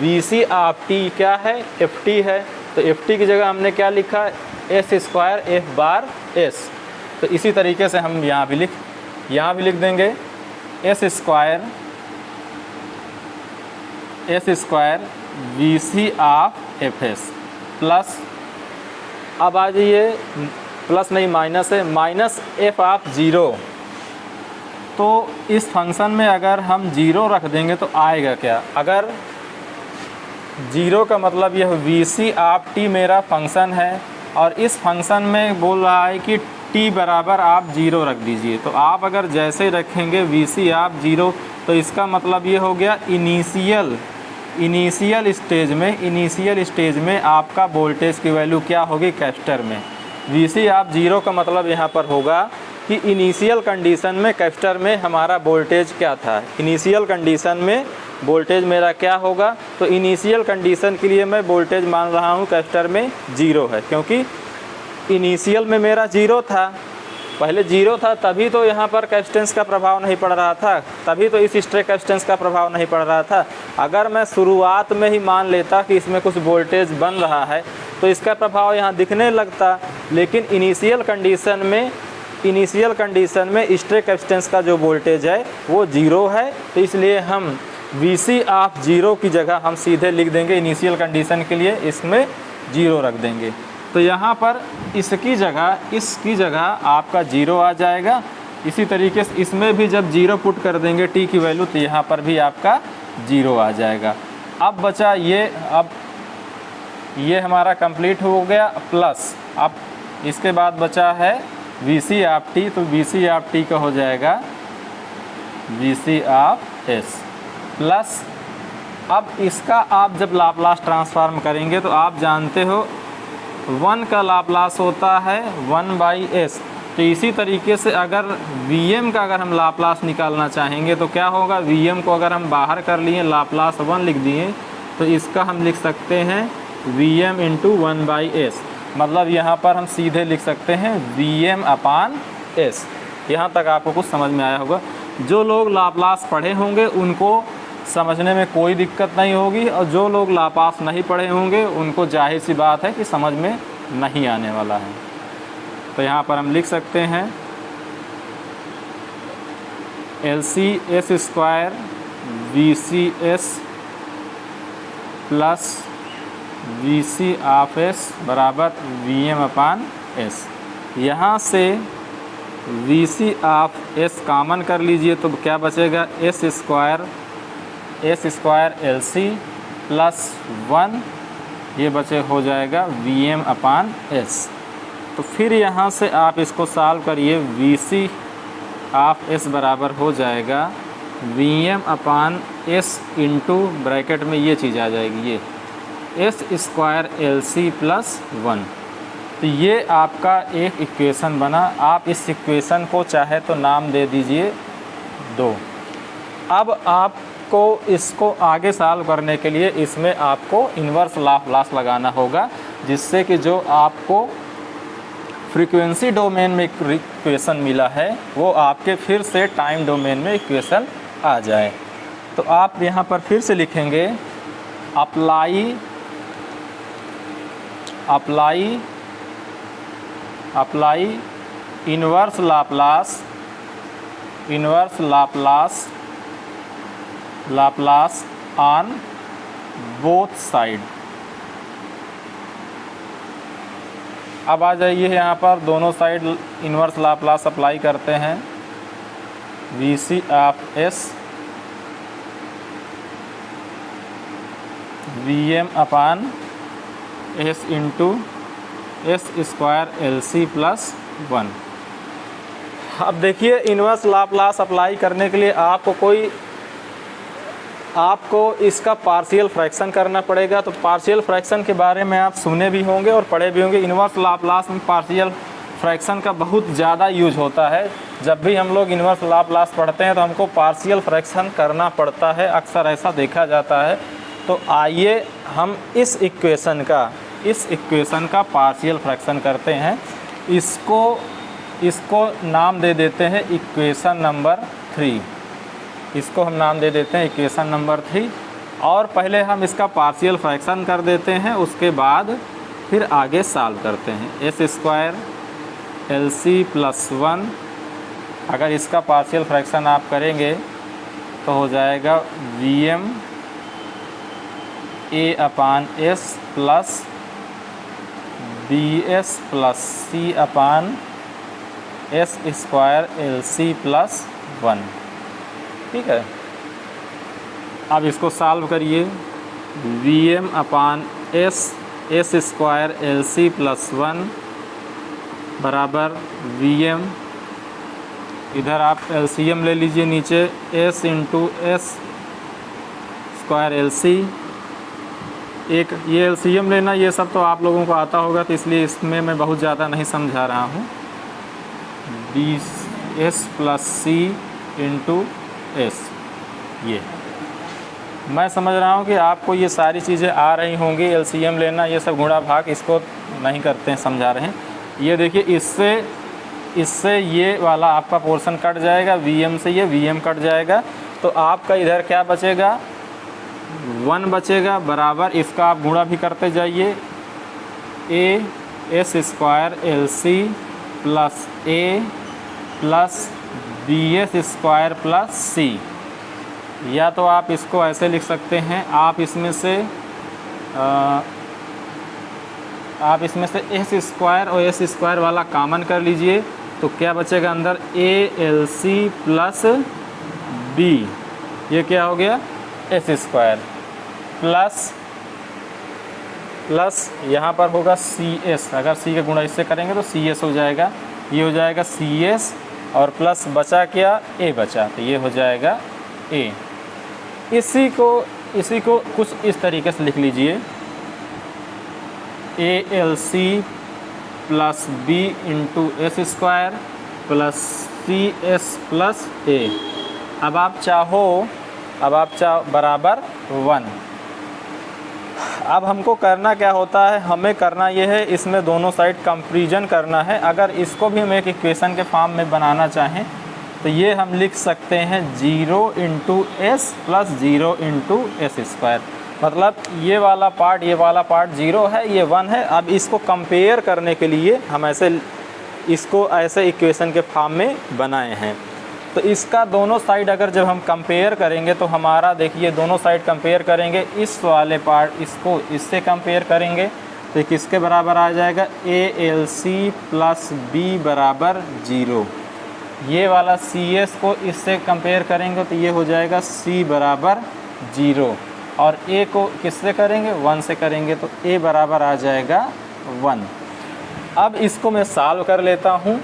vc ऑफ t क्या है, ft है। तो ft की जगह हमने क्या लिखा है, s स्क्वायर f बार s। तो इसी तरीके से हम यहाँ भी लिख देंगे s square vc of fs plus, अब आ जाइए प्लस नहीं माइनस है, माइनस f ऑफ 0। तो इस फंक्शन में अगर हम 0 रख देंगे तो आएगा क्या, अगर 0 का मतलब यह vc ऑफ t मेरा फंक्शन है और इस फंक्शन में बोल रहा है कि t बराबर आप 0 रख दीजिए। तो आप अगर जैसे रखेंगे vc ऑफ 0, तो इसका मतलब ये हो गया इनिशियल स्टेज में आपका वोल्टेज की वैल्यू क्या होगी, कैपेसिटर में। vc ऑफ 0 का मतलब यहाँ पर होगा कि इनिशियल कंडीशन में कैपेसिटर में हमारा वोल्टेज क्या था, इनिशियल कंडीशन में वोल्टेज मेरा क्या होगा। तो इनिशियल कंडीशन के लिए मैं वोल्टेज मान रहा हूँ कैपेसिटर में 0 है, क्योंकि इनिशियल में मेरा 0 था, पहले 0 था, तभी तो यहाँ पर कैपेसिटेंस का प्रभाव नहीं पड़ रहा था, तभी तो इस स्ट्रे कैपेसिटेंस का प्रभाव नहीं पड़ रहा था। अगर मैं शुरुआत में ही मान लेता कि इसमें कुछ वोल्टेज बन रहा है तो इसका प्रभाव यहाँ दिखने लगता, लेकिन इनिशियल कंडीशन में स्ट्रे कैपेसिटेंस का जो वोल्टेज है वो 0 है। तो इसलिए हम vc ऑफ 0 की जगह हम सीधे लिख देंगे, इनिशियल कंडीशन के लिए इसमें 0 रख देंगे। तो यहाँ पर इसकी जगह आपका 0 आ जाएगा। इसी तरीके से इसमें भी जब 0 पुट कर देंगे t की वैल्यू, तो यहाँ पर भी आपका 0 आ जाएगा। अब बचा ये, अब ये हमारा कंप्लीट हो गया, प्लस अब इसके बाद बचा है vc ऑफ t। तो vc ऑफ t का हो जाएगा vc ऑफ s प्लस अब इसका आप जब लाप्लास ट्रांसफॉर्म करेंगे तो आप जानते हो 1 का लाप्लास होता है 1/s। तो इसी तरीके से अगर Vm का अगर हम लाप्लास निकालना चाहेंगे तो क्या होगा, Vm को अगर हम बाहर कर लिए लाप्लास 1 लिख दिए तो इसका हम लिख सकते हैं Vm × 1/s। मतलब यहाँ पर हम सीधे लिख सकते हैं Vm/s। यहाँ तक आपको कुछ समझ में आया होगा। जो लोग लाप्लास पढ़े होंगे उनको समझने में कोई दिक्कत नहीं होगी, और जो लोग लाप्लास नहीं पढ़े होंगे उनको जाहिर सी बात है कि समझ में नहीं आने वाला है। तो यहाँ पर हम लिख सकते हैं LCS² VCS प्लस VC/s बराबर Vm/s। यहाँ से VC/s कॉमन कर लीजिए तो क्या बचेगा, S² LC प्लस 1, ये बचे हो जाएगा Vm/s। तो फिर यहाँ से आप इसको सॉल्व करिए, VC/s बराबर हो जाएगा Vm/s इंटू ब्रैकेट में ये चीज़ आ जाएगी, ये S² LC प्लस 1। तो ये आपका एक इक्वेशन बना। आप इस इक्वेशन को चाहे तो नाम दे दीजिए 2। अब आपको इसको आगे सॉल्व करने के लिए इसमें आपको इन्वर्स लाप्लास लगाना होगा, जिससे कि जो आपको फ्रीक्वेंसी डोमेन में इक्वेशन मिला है वो आपके फिर से टाइम डोमेन में इक्वेशन आ जाए। तो आप यहाँ पर फिर से लिखेंगे apply inverse Laplace on both side. अब आ जाइए यहाँ पर दोनों साइड इन्वर्स लाप्लास अप्लाई करते हैं। VC/s Vm/s into S² LC plus 1। अब देखिए इन्वर्स लाप्लास अप्लाई करने के लिए आपको इसका पार्शियल फ्रैक्शन करना पड़ेगा। तो पार्शियल फ्रैक्शन के बारे में आप सुने भी होंगे और पढ़े भी होंगे। इन्वर्स लाप्लास में पार्शियल फ्रैक्शन का बहुत ज़्यादा यूज होता है। जब भी हम लोग इन्वर्स लाप्लास पढ़ते हैं तो हमको पार्शियल फ्रैक्शन करना पड़ता है, अक्सर ऐसा देखा जाता है। तो आइए हम इस इक्वेशन का पार्शियल फ्रैक्शन करते हैं। इसको नाम दे देते हैं इक्वेशन नंबर 3। इसको हम नाम दे देते हैं इक्वेशन नंबर 3। और पहले हम इसका पार्शियल फ्रैक्शन कर देते हैं, उसके बाद फिर आगे सॉल्व करते हैं। S² LC प्लस 1, अगर इसका पार्शियल फ्रैक्शन आप करेंगे तो हो जाएगा Vm A/s plus BS plus C/s² LC plus 1। ठीक है, अब इसको सॉल्व करिए। Vm/s S² LC प्लस 1 बराबर Vm, इधर आप LCM ले लीजिए नीचे, S इंटू S² LC। एक ये LCM लेना, ये सब तो आप लोगों को आता होगा, तो इसलिए इसमें मैं बहुत ज़्यादा नहीं समझा रहा हूँ। BS plus C into S, ये मैं समझ रहा हूँ कि आपको ये सारी चीज़ें आ रही होंगी। LCM लेना, ये सब गुणा भाग इसको नहीं करते हैं, समझा रहे हैं। ये देखिए, इससे ये वाला आपका पोर्शन कट जाएगा, Vm से ये Vm कट जाएगा, तो आपका इधर क्या बचेगा, 1 बचेगा बराबर, इसका आप गुणा भी करते जाइए। S² LC plus A plus BS² plus C। या तो आप इसको ऐसे लिख सकते हैं, आप इसमें से S² और S² वाला कॉमन कर लीजिए, तो क्या बचेगा अंदर, ALC प्लस B, ये क्या हो गया, S² प्लस यहाँ पर होगा CS। अगर C का गुणा इससे करेंगे तो CS हो जाएगा, ये हो जाएगा CS, और प्लस बचा क्या, A बचा, तो ये हो जाएगा A। इसी को इसी को कुछ इस तरीके से लिख लीजिए, ALC plus B into S square plus CS plus A। अब आप चाहो बराबर 1। अब हमको करना क्या होता है, हमें करना ये है, इसमें दोनों साइड कंपैरिजन करना है। अगर इसको भी हम एक इक्वेशन के फॉर्म में बनाना चाहें तो ये हम लिख सकते हैं 0 into S plus 0 into S square. मतलब ये वाला पार्ट 0 है, ये 1 है। अब इसको कंपेयर करने के लिए हम इसको ऐसे इक्वेशन के फॉर्म में बनाए हैं। तो इसका दोनों साइड अगर जब हम कंपेयर करेंगे तो हमारा देखिए, दोनों साइड कंपेयर करेंगे, इस वाले पार्ट इसको इससे कंपेयर करेंगे तो ये किसके बराबर आ जाएगा, ALC प्लस B बराबर 0। ये वाला CS को इससे कंपेयर करेंगे तो ये हो जाएगा C बराबर 0, और A को किससे करेंगे, 1 से करेंगे तो A बराबर आ जाएगा 1। अब इसको मैं सॉल्व कर लेता हूँ।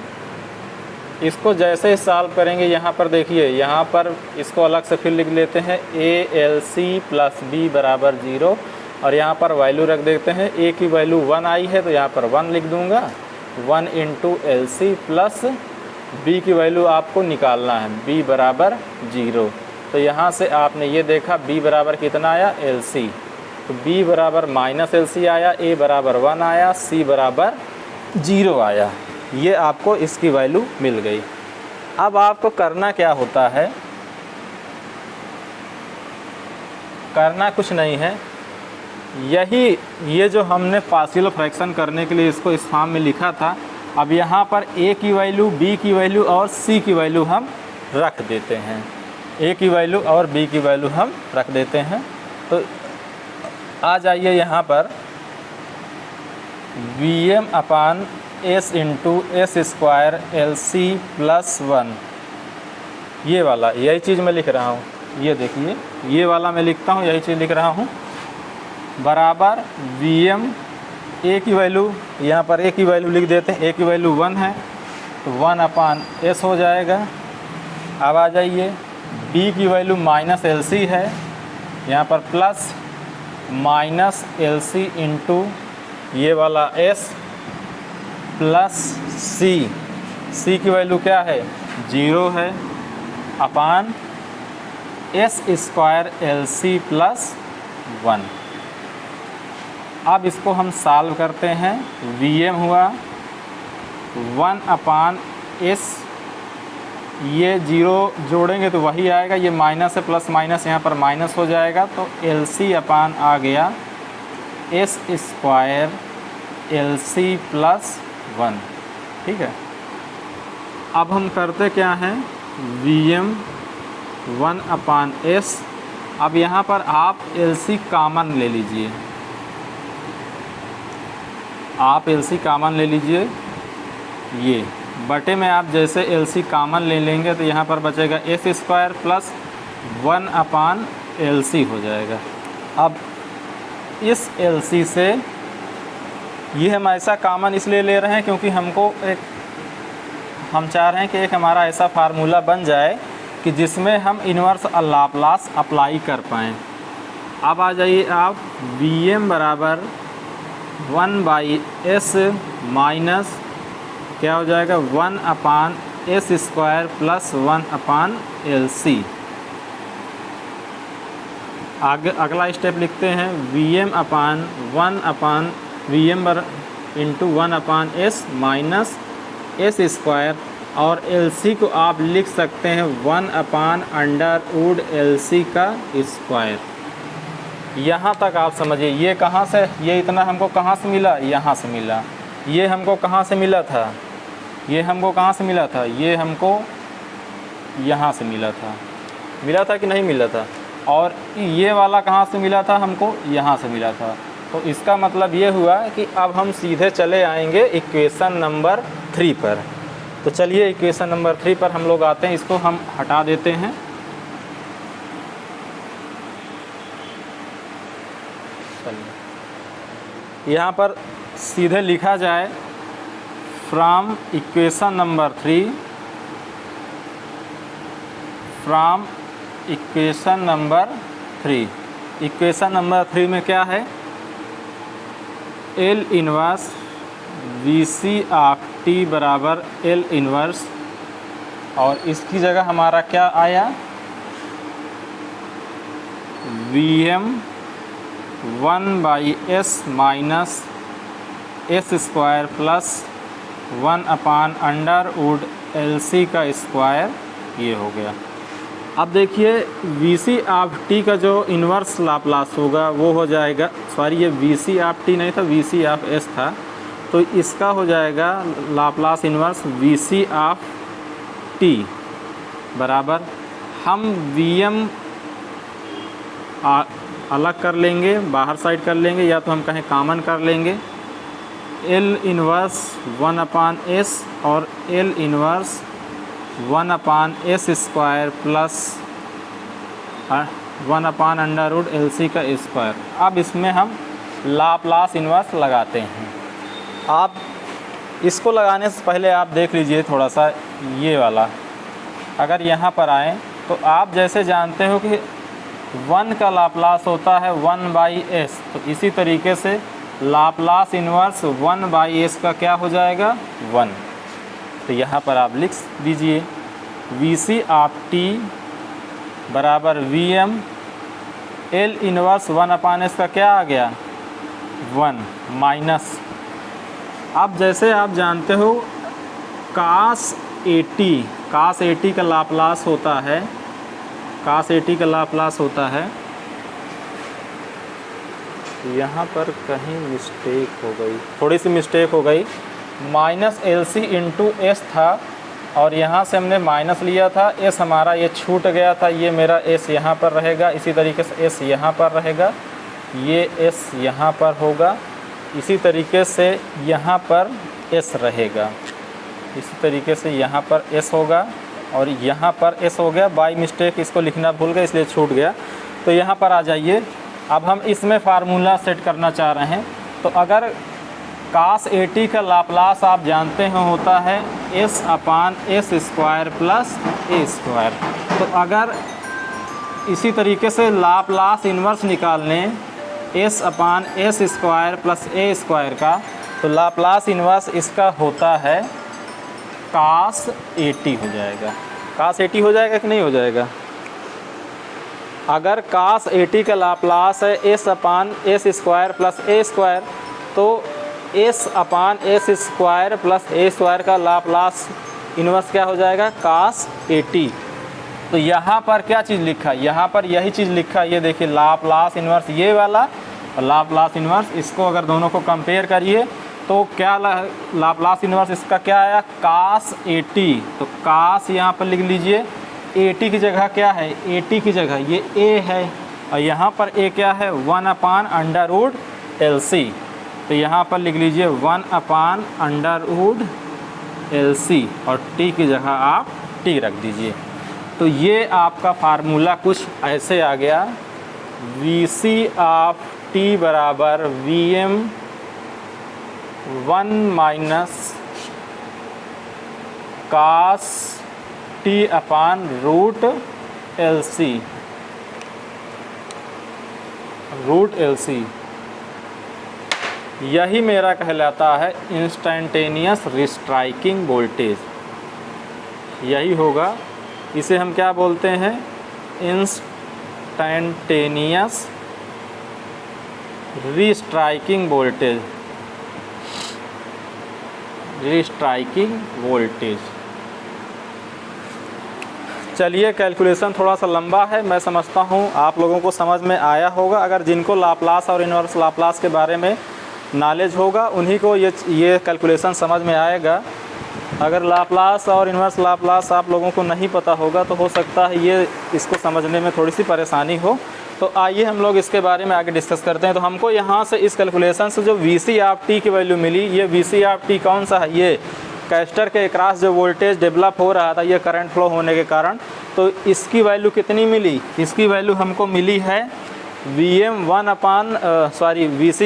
इसको जैसे ही सॉल्व करेंगे, यहाँ पर देखिए, यहाँ पर इसको अलग से फिर लिख लेते हैं, ALC प्लस B बराबर 0, और यहाँ पर वैल्यू रख देते हैं। A की वैल्यू 1 आई है तो यहाँ पर 1 लिख दूँगा, 1 इंटू LC प्लस B की वैल्यू आपको निकालना है, B बराबर 0। तो यहाँ से आपने ये देखा B बराबर कितना आया, LC, तो B बराबर माइनस LC आया, A बराबर 1 आया, C बराबर 0 आया। ये आपको इसकी वैल्यू मिल गई। अब आपको करना क्या होता है, करना कुछ नहीं है, ये जो हमने पार्शियल फ्रैक्शन करने के लिए इसको इस फॉर्म में लिखा था, अब यहाँ पर A की वैल्यू, B की वैल्यू और C की वैल्यू हम रख देते हैं। A की वैल्यू और B की वैल्यू हम रख देते हैं। तो आ जाइए यहाँ पर VM अपान S into S square LC plus 1, ये वाला, यही चीज़ मैं लिख रहा हूँ। ये देखिए, ये वाला मैं लिखता हूँ, यही चीज़ लिख रहा हूँ, बराबर VM, A की वैल्यू, यहाँ पर A की वैल्यू लिख देते हैं, A की वैल्यू 1 है तो 1 अपान S हो जाएगा। अब आ जाइए, B की वैल्यू माइनस LC है, यहाँ पर प्लस माइनस LC इंटू ये वाला S प्लस C की वैल्यू क्या है, 0 है, अपान S स्क्वायर LC प्लस 1। अब इसको हम सॉल्व करते हैं। VM हुआ 1 अपान S, ये 0 जोड़ेंगे तो वही आएगा, ये माइनस है, प्लस माइनस यहाँ पर माइनस हो जाएगा, तो LC अपान आ गया S स्क्वायर LC प्लस 1। ठीक है। अब हम करते क्या हैं, VM 1 अपान S, अब यहाँ पर आप LC कॉमन ले लीजिए, आप LC कॉमन ले लीजिए, ये बटे में आप जैसे LC कॉमन ले लेंगे तो यहाँ पर बचेगा S स्क्वायर प्लस 1 अपान LC हो जाएगा। अब इस LC से ये हम ऐसा कॉमन इसलिए ले रहे हैं क्योंकि हम चाह रहे हैं कि एक हमारा ऐसा फार्मूला बन जाए कि जिसमें हम इन्वर्स लाप्लास अप्लाई कर पाएँ। अब आ जाइए आप, VM बराबर 1 बाई S माइनस क्या हो जाएगा, 1 अपान S स्क्वायर प्लस 1 अपान LC। आगे अगला स्टेप लिखते हैं, VM अपान 1 अपान VM इंटू 1 अपान S माइनस S स्क्वायर, और LC को आप लिख सकते हैं 1 अपान अंडर वुड LC का स्क्वायर। यहाँ तक आप समझिए, ये कहाँ से, ये इतना हमको कहाँ से मिला, यहाँ से मिला। ये हमको कहाँ से मिला था, ये हमको कहाँ से मिला था, ये हमको यहाँ से मिला था कि नहीं मिला था, और ये वाला कहाँ से मिला था, हमको यहाँ से मिला था। तो इसका मतलब ये हुआ कि अब हम सीधे चले आएंगे इक्वेशन नंबर 3 पर। तो चलिए इक्वेशन नंबर 3 पर हम लोग आते हैं, इसको हम हटा देते हैं। यहाँ पर सीधे लिखा जाए, from equation number 3, from equation number 3 equation number 3 में क्या है, L inverse V C of T बराबर एल इनवर्स, और इसकी जगह हमारा क्या आया, V M 1/s minus S square plus 1/√LC का स्क्वायर, ये हो गया। अब देखिए वी सी ऑफ टी का जो इन्वर्स लाप्लास होगा वो हो जाएगा, सॉरी ये वी सी ऑफ टी नहीं था, वी सी ऑफ एस था, तो इसका हो जाएगा Laplace inverse V C of T बराबर, हम वी एम अलग कर लेंगे, बाहर साइड कर लेंगे, या तो हम कहें कॉमन कर लेंगे, एल इनवर्स 1/s और L inverse 1/s square plus 1/√LC का स्क्वायर। अब इसमें हम लाप्लास इन्वर्स लगाते हैं। आप इसको लगाने से पहले आप देख लीजिए थोड़ा सा ये वाला, अगर यहाँ पर आएँ तो आप जैसे जानते हो कि 1 का लाप्लास होता है 1/s, तो इसी तरीके से लाप्लास इन्वर्स 1/s का क्या हो जाएगा, 1। तो यहाँ पर आप लिख दीजिए वी सी ऑफ टी बराबर V M, L inverse 1/s का क्या आ गया, 1 माइनस, अब जैसे आप जानते हो cos 80 का लाप्लास होता है, cos 80 का लाप्लास होता है, यहाँ पर कहीं मिस्टेक हो गई, थोड़ी सी मिस्टेक हो गई, -LC इंटू एस था और यहाँ से हमने माइनस लिया था, एस हमारा ये छूट गया था, ये मेरा एस यहाँ पर रहेगा, इसी तरीके से एस यहाँ पर रहेगा, ये एस यहाँ पर होगा, इसी तरीके से यहाँ पर एस रहेगा, इसी तरीके से यहाँ पर एस होगा और यहाँ पर एस हो गया, बाय मिस्टेक इसको लिखना भूल गए इसलिए छूट गया। तो यहाँ पर आ जाइए, अब हम इसमें फार्मूला सेट करना चाह रहे हैं। तो अगर cos 80 का लाप्लास आप जानते हैं होता है s/s square plus a square, तो अगर इसी तरीके से लाप्लास इन्वर्स निकालने s/s square plus a square का, तो लाप्लास इन्वर्स इसका होता है cos 80 हो जाएगा। cos 80 हो जाएगा कि नहीं हो जाएगा? अगर cos 80 का लाप्लास है s/s square plus a square, तो s/s square plus a square का लाप्लास इन्वर्स क्या हो जाएगा, cos 80। तो यहाँ पर क्या चीज़ लिखा है, यहाँ पर यही चीज़ लिखा है, ये देखिए लाप्लास इन्वर्स ये वाला और लाप्लास इन्वर्स, इसको अगर दोनों को कंपेयर करिए तो क्या लाप्लास इन्वर्स इसका क्या आया, cos 80। तो cos यहाँ पर लिख लीजिए, 80 की जगह क्या है, 80 की जगह ये a है और यहाँ पर a क्या है, 1/√LC। तो यहाँ पर लिख लीजिए 1/√LC और t की जगह आप t रख दीजिए। तो ये आपका फार्मूला कुछ ऐसे आ गया, VC ऑफ t बराबर VM 1 - cos t/√LC। यही मेरा कहलाता है इंस्टेंटेनियस रिस्ट्राइकिंग वोल्टेज, यही होगा। इसे हम क्या बोलते हैं, instantaneous restriking voltage, restriking voltage. चलिए कैलकुलेशन थोड़ा सा लंबा है, मैं समझता हूँ आप लोगों को समझ में आया होगा। अगर जिनको लाप्लास और इन्वर्स लाप्लास के बारे में नॉलेज होगा उन्हीं को ये कैलकुलेशन समझ में आएगा। अगर लाप्लास और इन्वर्स लाप्लास आप लोगों को नहीं पता होगा तो हो सकता है ये इसको समझने में थोड़ी सी परेशानी हो। तो आइए हम लोग इसके बारे में आगे डिस्कस करते हैं। तो हमको यहाँ से इस कैलकुलेशन से जो VC ऑफ टी की वैल्यू मिली, ये VC ऑफ टी कौन सा है, ये कैपेसिटर के अक्रॉस जो वोल्टेज डेवलप हो रहा था ये करंट फ्लो होने के कारण, तो इसकी वैल्यू कितनी मिली, इसकी वैल्यू हमको मिली है VC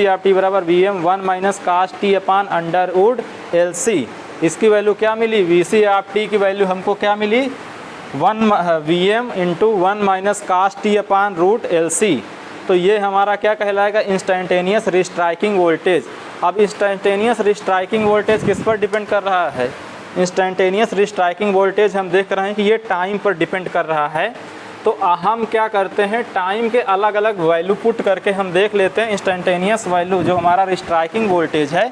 ऑफ टी बराबर VM 1 - cos t/√LC। इसकी वैल्यू क्या मिली, VC ऑफ टी की वैल्यू हमको क्या मिली, VM × 1 - cos t/√LC। तो तो ये हमारा क्या कहलाएगा, इंस्टेंटेनियस रिस्ट्राइकिंग वोल्टेज। अब इंस्टेंटेनियस रिस्ट्राइकिंग वोल्टेज किस पर डिपेंड कर रहा है, इंस्टेंटेनियस रिस्ट्राइकिंग वोल्टेज हम देख रहे हैं कि ये टाइम पर डिपेंड कर रहा है। तो हम क्या करते हैं, टाइम के अलग अलग वैल्यू पुट करके हम देख लेते हैं इंस्टेंटेनियस वैल्यू जो हमारा रिस्ट्राइकिंग वोल्टेज है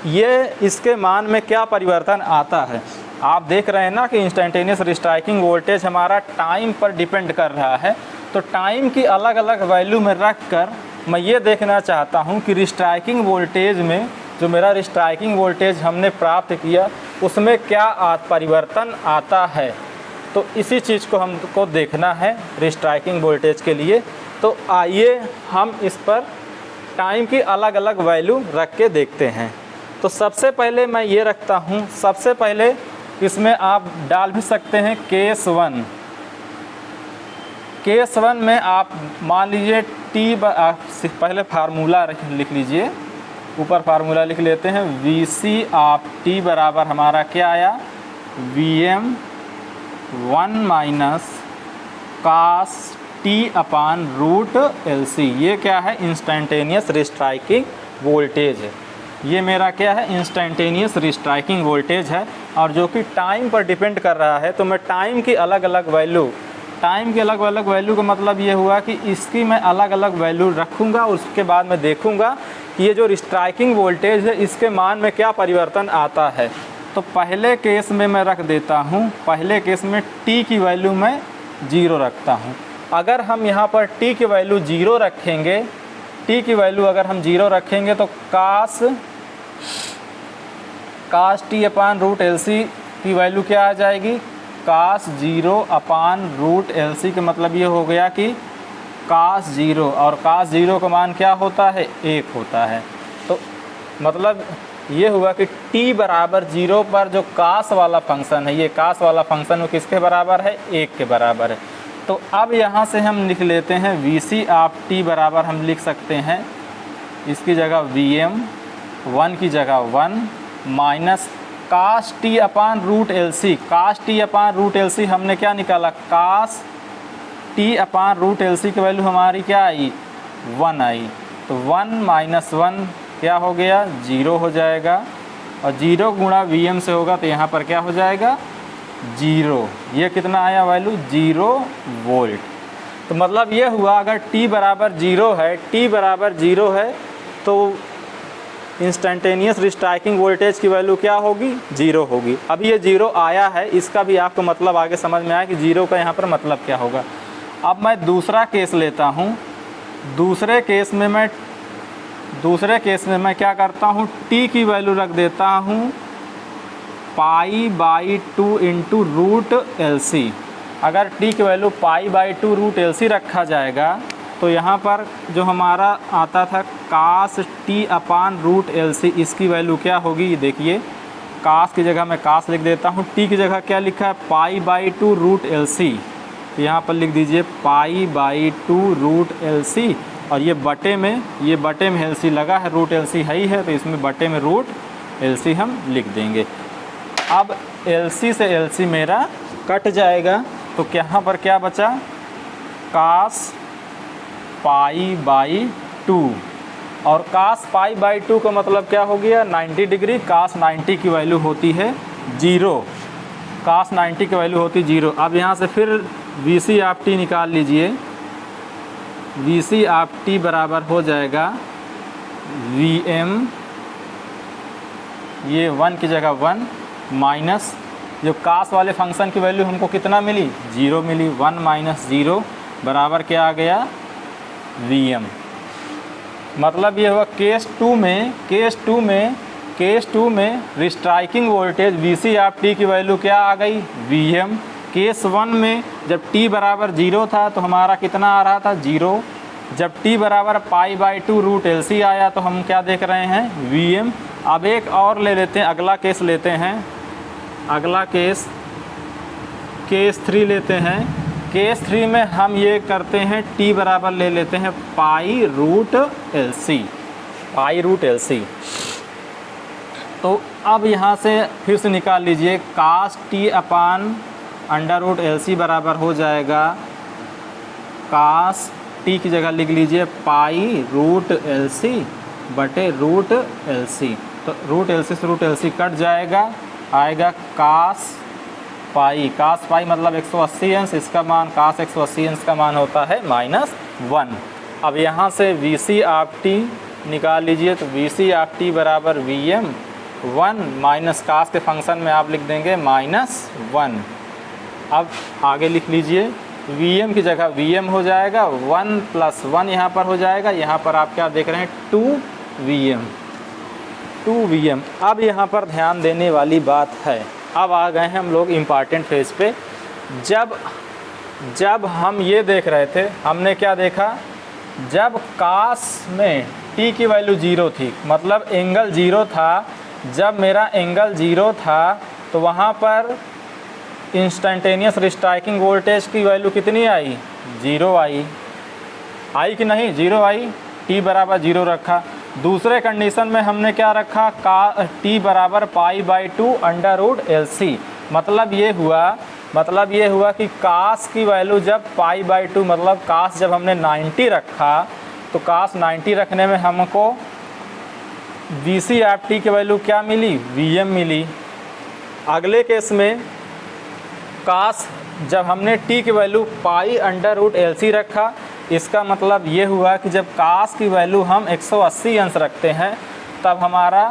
ये इसके मान में क्या परिवर्तन आता है। आप देख रहे हैं ना कि इंस्टेंटेनियस रिस्ट्राइकिंग वोल्टेज हमारा टाइम पर डिपेंड कर रहा है। तो टाइम की अलग अलग वैल्यू में रख कर मैं ये देखना चाहता हूँ कि रिस्ट्राइकिंग वोल्टेज में जो मेरा रिस्ट्राइकिंग वोल्टेज हमने प्राप्त किया उसमें क्या परिवर्तन आता है। तो इसी चीज़ को हमको देखना है रिस्ट्राइकिंग वोल्टेज के लिए। तो आइए हम इस पर टाइम की अलग अलग वैल्यू रख के देखते हैं। तो सबसे पहले मैं ये रखता हूँ, सबसे पहले इसमें आप डाल भी सकते हैं केस 1। केस 1 में आप मान लीजिए पहले फार्मूला लिख लीजिए, ऊपर फार्मूला लिख लेते हैं। VC ऑफ t बराबर हमारा क्या आया, Vm 1 minus cos t upon root LC। ये क्या है, इंस्टेंटेनियस रिस्ट्राइकिंग वोल्टेज है। ये मेरा क्या है, इंस्टेंटेनियस रिस्ट्राइकिंग वोल्टेज है और जो कि टाइम पर डिपेंड कर रहा है। तो मैं टाइम की अलग अलग वैल्यू, टाइम के अलग अलग वैल्यू का मतलब ये हुआ कि इसकी मैं अलग अलग वैल्यू रखूँगा, उसके बाद मैं देखूँगा कि ये जो रिस्ट्राइकिंग वोल्टेज है इसके मान में क्या परिवर्तन आता है। तो पहले केस में मैं रख देता हूँ, पहले केस में t की वैल्यू मैं 0 रखता हूँ। अगर हम यहाँ पर t की वैल्यू 0 रखेंगे, t की वैल्यू अगर हम 0 रखेंगे तो cos t upon root LC की वैल्यू क्या आ जाएगी, cos 0 अपान रूट LC का मतलब ये हो गया कि cos 0, और cos 0 का मान क्या होता है, 1 होता है। तो मतलब ये हुआ कि t बराबर 0 पर जो cos वाला फंक्शन है, ये cos वाला फंक्शन वो किसके बराबर है, 1 के बराबर है। तो अब यहाँ से हम लिख लेते हैं VC ऑफ t बराबर हम लिख सकते हैं, इसकी जगह Vm 1 की जगह 1 minus cos t upon root LC। cos t upon root LC हमने क्या निकाला, cos t upon root LC की वैल्यू हमारी क्या आई, 1 आई। तो 1 माइनस 1 क्या हो गया, 0 हो जाएगा, और 0 गुणा Vm से होगा तो यहाँ पर क्या हो जाएगा, 0। ये कितना आया वैल्यू, 0 वोल्ट। तो मतलब ये हुआ अगर t बराबर 0 है, t बराबर 0 है तो इंस्टेंटेनियस रिस्ट्राइकिंग वोल्टेज की वैल्यू क्या होगी, 0 होगी। अब ये 0 आया है, इसका भी आपको मतलब आगे समझ में आया कि 0 का यहाँ पर मतलब क्या होगा। अब मैं दूसरा केस लेता हूँ। दूसरे केस में मैं क्या करता हूँ, t की वैल्यू रख देता हूँ π/2 इंटू रूट LC। अगर t की वैल्यू π/2 रूट LC रखा जाएगा तो यहाँ पर जो हमारा आता था cos t upon root LC, इसकी वैल्यू क्या होगी, ये देखिए cos की जगह मैं cos लिख देता हूँ, t की जगह क्या लिखा है, π/2 रूट LC। तो यहाँ पर लिख दीजिए π/2 रूट LC, और ये बटे में LC लगा है, रूट LC है ही है, तो इसमें बटे में रूट LC हम लिख देंगे। अब LC से LC मेरा कट जाएगा, तो यहाँ पर क्या बचा, cos π/2, और cos π/2 का मतलब क्या हो गया, 90 डिग्री। cos 90 की वैल्यू होती है 0, cos 90 की वैल्यू होती 0। अब यहाँ से फिर VC ऑफ t निकाल लीजिए। VC ऑफ t बराबर हो जाएगा Vm, ये 1 की जगह 1 माइनस जो cos वाले फंक्शन की वैल्यू हमको कितना मिली, 0 मिली। 1 माइनस 0 बराबर क्या आ गया, Vm। मतलब ये हुआ केस 2 में restriking voltage VC of t की वैल्यू क्या आ गई, Vm। केस 1 में जब t बराबर 0 था तो हमारा कितना आ रहा था, 0। जब t बराबर π/2 रूट LC आया तो हम क्या देख रहे हैं, Vm। अब एक और ले लेते हैं, अगला केस लेते हैं, अगला केस 3 लेते हैं। केस 3 में हम ये करते हैं, t बराबर ले लेते हैं π/LC। तो अब यहाँ से फिर से निकाल लीजिए, cos t upon under root LC बराबर हो जाएगा cos टी की जगह लिख लीजिए पाई रूट एल सी बटे रूट एल सी। तो रूट एल सी से रूट एल सी कट जाएगा, आएगा कास पाई। कास पाई मतलब 180 अंश, इसका मान कास 180 अंश का मान होता है -1। अब यहाँ से वी सी ऑफ टी निकाल लीजिए, तो वी सी ऑफ टी बराबर वी एम 1 माइनस कास के फंक्शन में आप लिख देंगे -1। अब आगे लिख लीजिए वी एम की जगह वी एम हो जाएगा 1 + 1 यहाँ पर हो जाएगा। यहाँ पर आप क्या देख रहे हैं 2Vm। अब यहाँ पर ध्यान देने वाली बात है, अब आ गए हैं हम लोग इम्पॉर्टेंट फेज पे। जब हम ये देख रहे थे, हमने क्या देखा, जब कास में टी की वैल्यू 0 थी, मतलब एंगल 0 था, जब मेरा एंगल 0 था तो वहाँ पर इंस्टेंटेनियस रिस्ट्राइकिंग वोल्टेज की वैल्यू कितनी आई, 0 आई कि नहीं, 0 आई। टी बराबर 0 रखा। दूसरे कंडीशन में हमने क्या रखा, टी बराबर π/2 √LC। मतलब ये हुआ कि कास की वैल्यू जब π/2, मतलब कास जब हमने 90 रखा, तो कास 90 रखने में हमको वी सी ऑफ टी की वैल्यू क्या मिली, Vm मिली। अगले केस में कास जब हमने टी की वैल्यू π/√LC रखा, इसका मतलब ये हुआ कि जब कास की वैल्यू हम 180 अंश रखते हैं, तब हमारा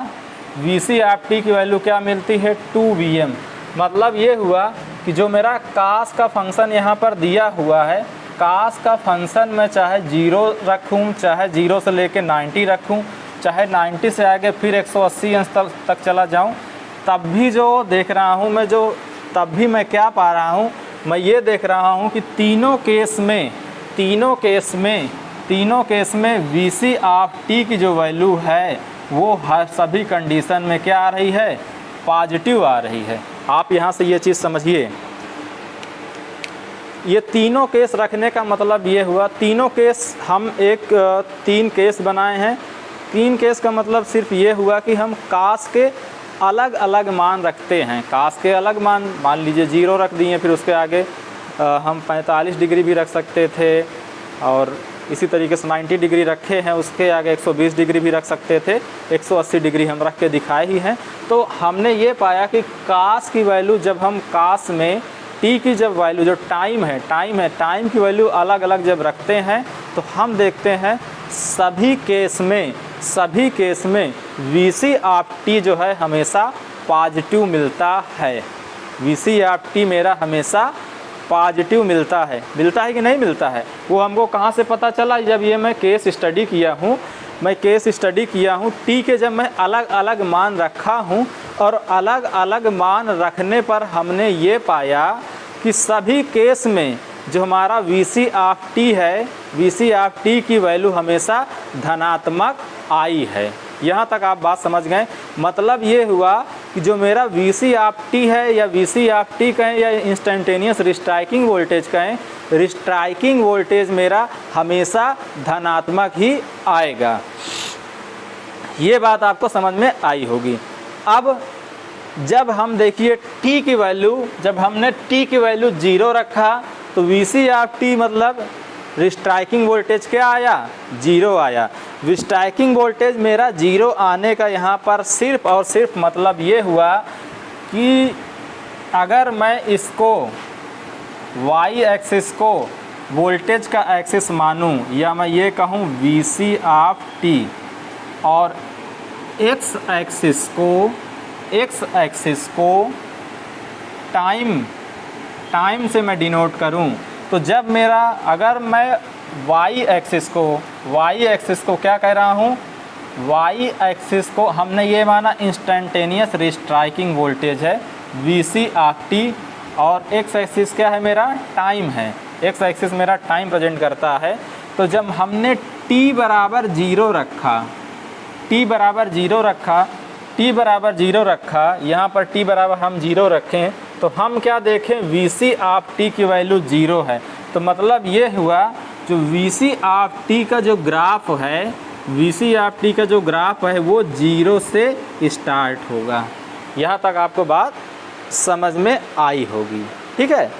वी सी ऑफ टी की वैल्यू क्या मिलती है, 2Vm। मतलब ये हुआ कि जो मेरा कास का फंक्शन यहाँ पर दिया हुआ है, कास का फंक्शन मैं चाहे 0 रखूँ, चाहे 0 से लेके 90 रखूँ, चाहे 90 से आगे फिर 180 अंश तक चला जाऊँ, तब भी जो देख रहा हूँ मैं, तब भी मैं क्या पा रहा हूँ, मैं ये देख रहा हूँ कि तीनों केस में वी सी ऑफ टी की जो वैल्यू है वो हर सभी कंडीशन में क्या आ रही है, पॉजिटिव आ रही है। आप यहाँ से ये चीज़ समझिए, ये तीनों केस रखने का मतलब ये हुआ, तीनों केस हम 3 केस बनाए हैं। 3 केस का मतलब सिर्फ ये हुआ कि हम कास के अलग अलग मान रखते हैं। कास के अलग मान लीजिए 0 रख दिए, फिर उसके आगे हम 45 डिग्री भी रख सकते थे, और इसी तरीके से 90 डिग्री रखे हैं, उसके आगे 120 डिग्री भी रख सकते थे, 180 डिग्री हम रख के दिखाए ही हैं। तो हमने ये पाया कि कास की वैल्यू, जब हम कास में टी की जब वैल्यू, जो टाइम की वैल्यू अलग अलग जब रखते हैं, तो हम देखते हैं सभी केस में वी सी ऑफ टी जो है हमेशा पॉजिटिव मिलता है। वी सी ऑफ टी मेरा हमेशा पॉजिटिव मिलता है कि नहीं मिलता है। वो हमको कहाँ से पता चला, जब ये मैं केस स्टडी किया हूँ, टी के जब मैं अलग अलग मान रखा हूँ, और अलग अलग मान रखने पर हमने ये पाया कि सभी केस में जो हमारा वी सी ऑफ टी है, वी सी ऑफ टी की वैल्यू हमेशा धनात्मक आई है। यहाँ तक आप बात समझ गए। मतलब ये हुआ कि जो मेरा वी सी ऑफ टी है, या वी सी ऑफ टी कहें या इंस्टेंटेनियस रिस्ट्राइकिंग वोल्टेज कहें, रिस्ट्राइकिंग वोल्टेज मेरा हमेशा धनात्मक ही आएगा। ये बात आपको समझ में आई होगी। अब जब हम देखिए टी की वैल्यू, जब हमने टी की वैल्यू 0 रखा, तो वी सी ऑफ टी मतलब रिस्ट्राइकिंग वोल्टेज क्या आया, 0 आया। रिस्ट्राइकिंग वोल्टेज मेरा 0 आने का यहाँ पर सिर्फ और सिर्फ मतलब ये हुआ कि अगर मैं इसको वाई एक्सिस को वोल्टेज का एक्सिस मानूं, या मैं ये कहूँ वी सी ऑफ टी, और एक्स एक्सिस को टाइम से मैं डिनोट करूं, तो जब मेरा, अगर मैं वाई एक्सिस को क्या कह रहा हूं, वाई एक्सिस को हमने ये माना इंस्टेंटेनियस रिस्ट्राइकिंग वोल्टेज है वी सी ऑफ टी, और एक्स एक्सिस क्या है मेरा, टाइम है। एक्स एक्सिस मेरा टाइम प्रेजेंट करता है। तो जब हमने t बराबर 0 रखा, यहाँ पर t बराबर हम 0 रखें, तो हम क्या देखें, वी सी ऑफ टी की वैल्यू 0 है। तो मतलब ये हुआ, जो वी सी ऑफ टी का जो ग्राफ है, वो 0 से स्टार्ट होगा। यहाँ तक आपको बात समझ में आई होगी, ठीक है।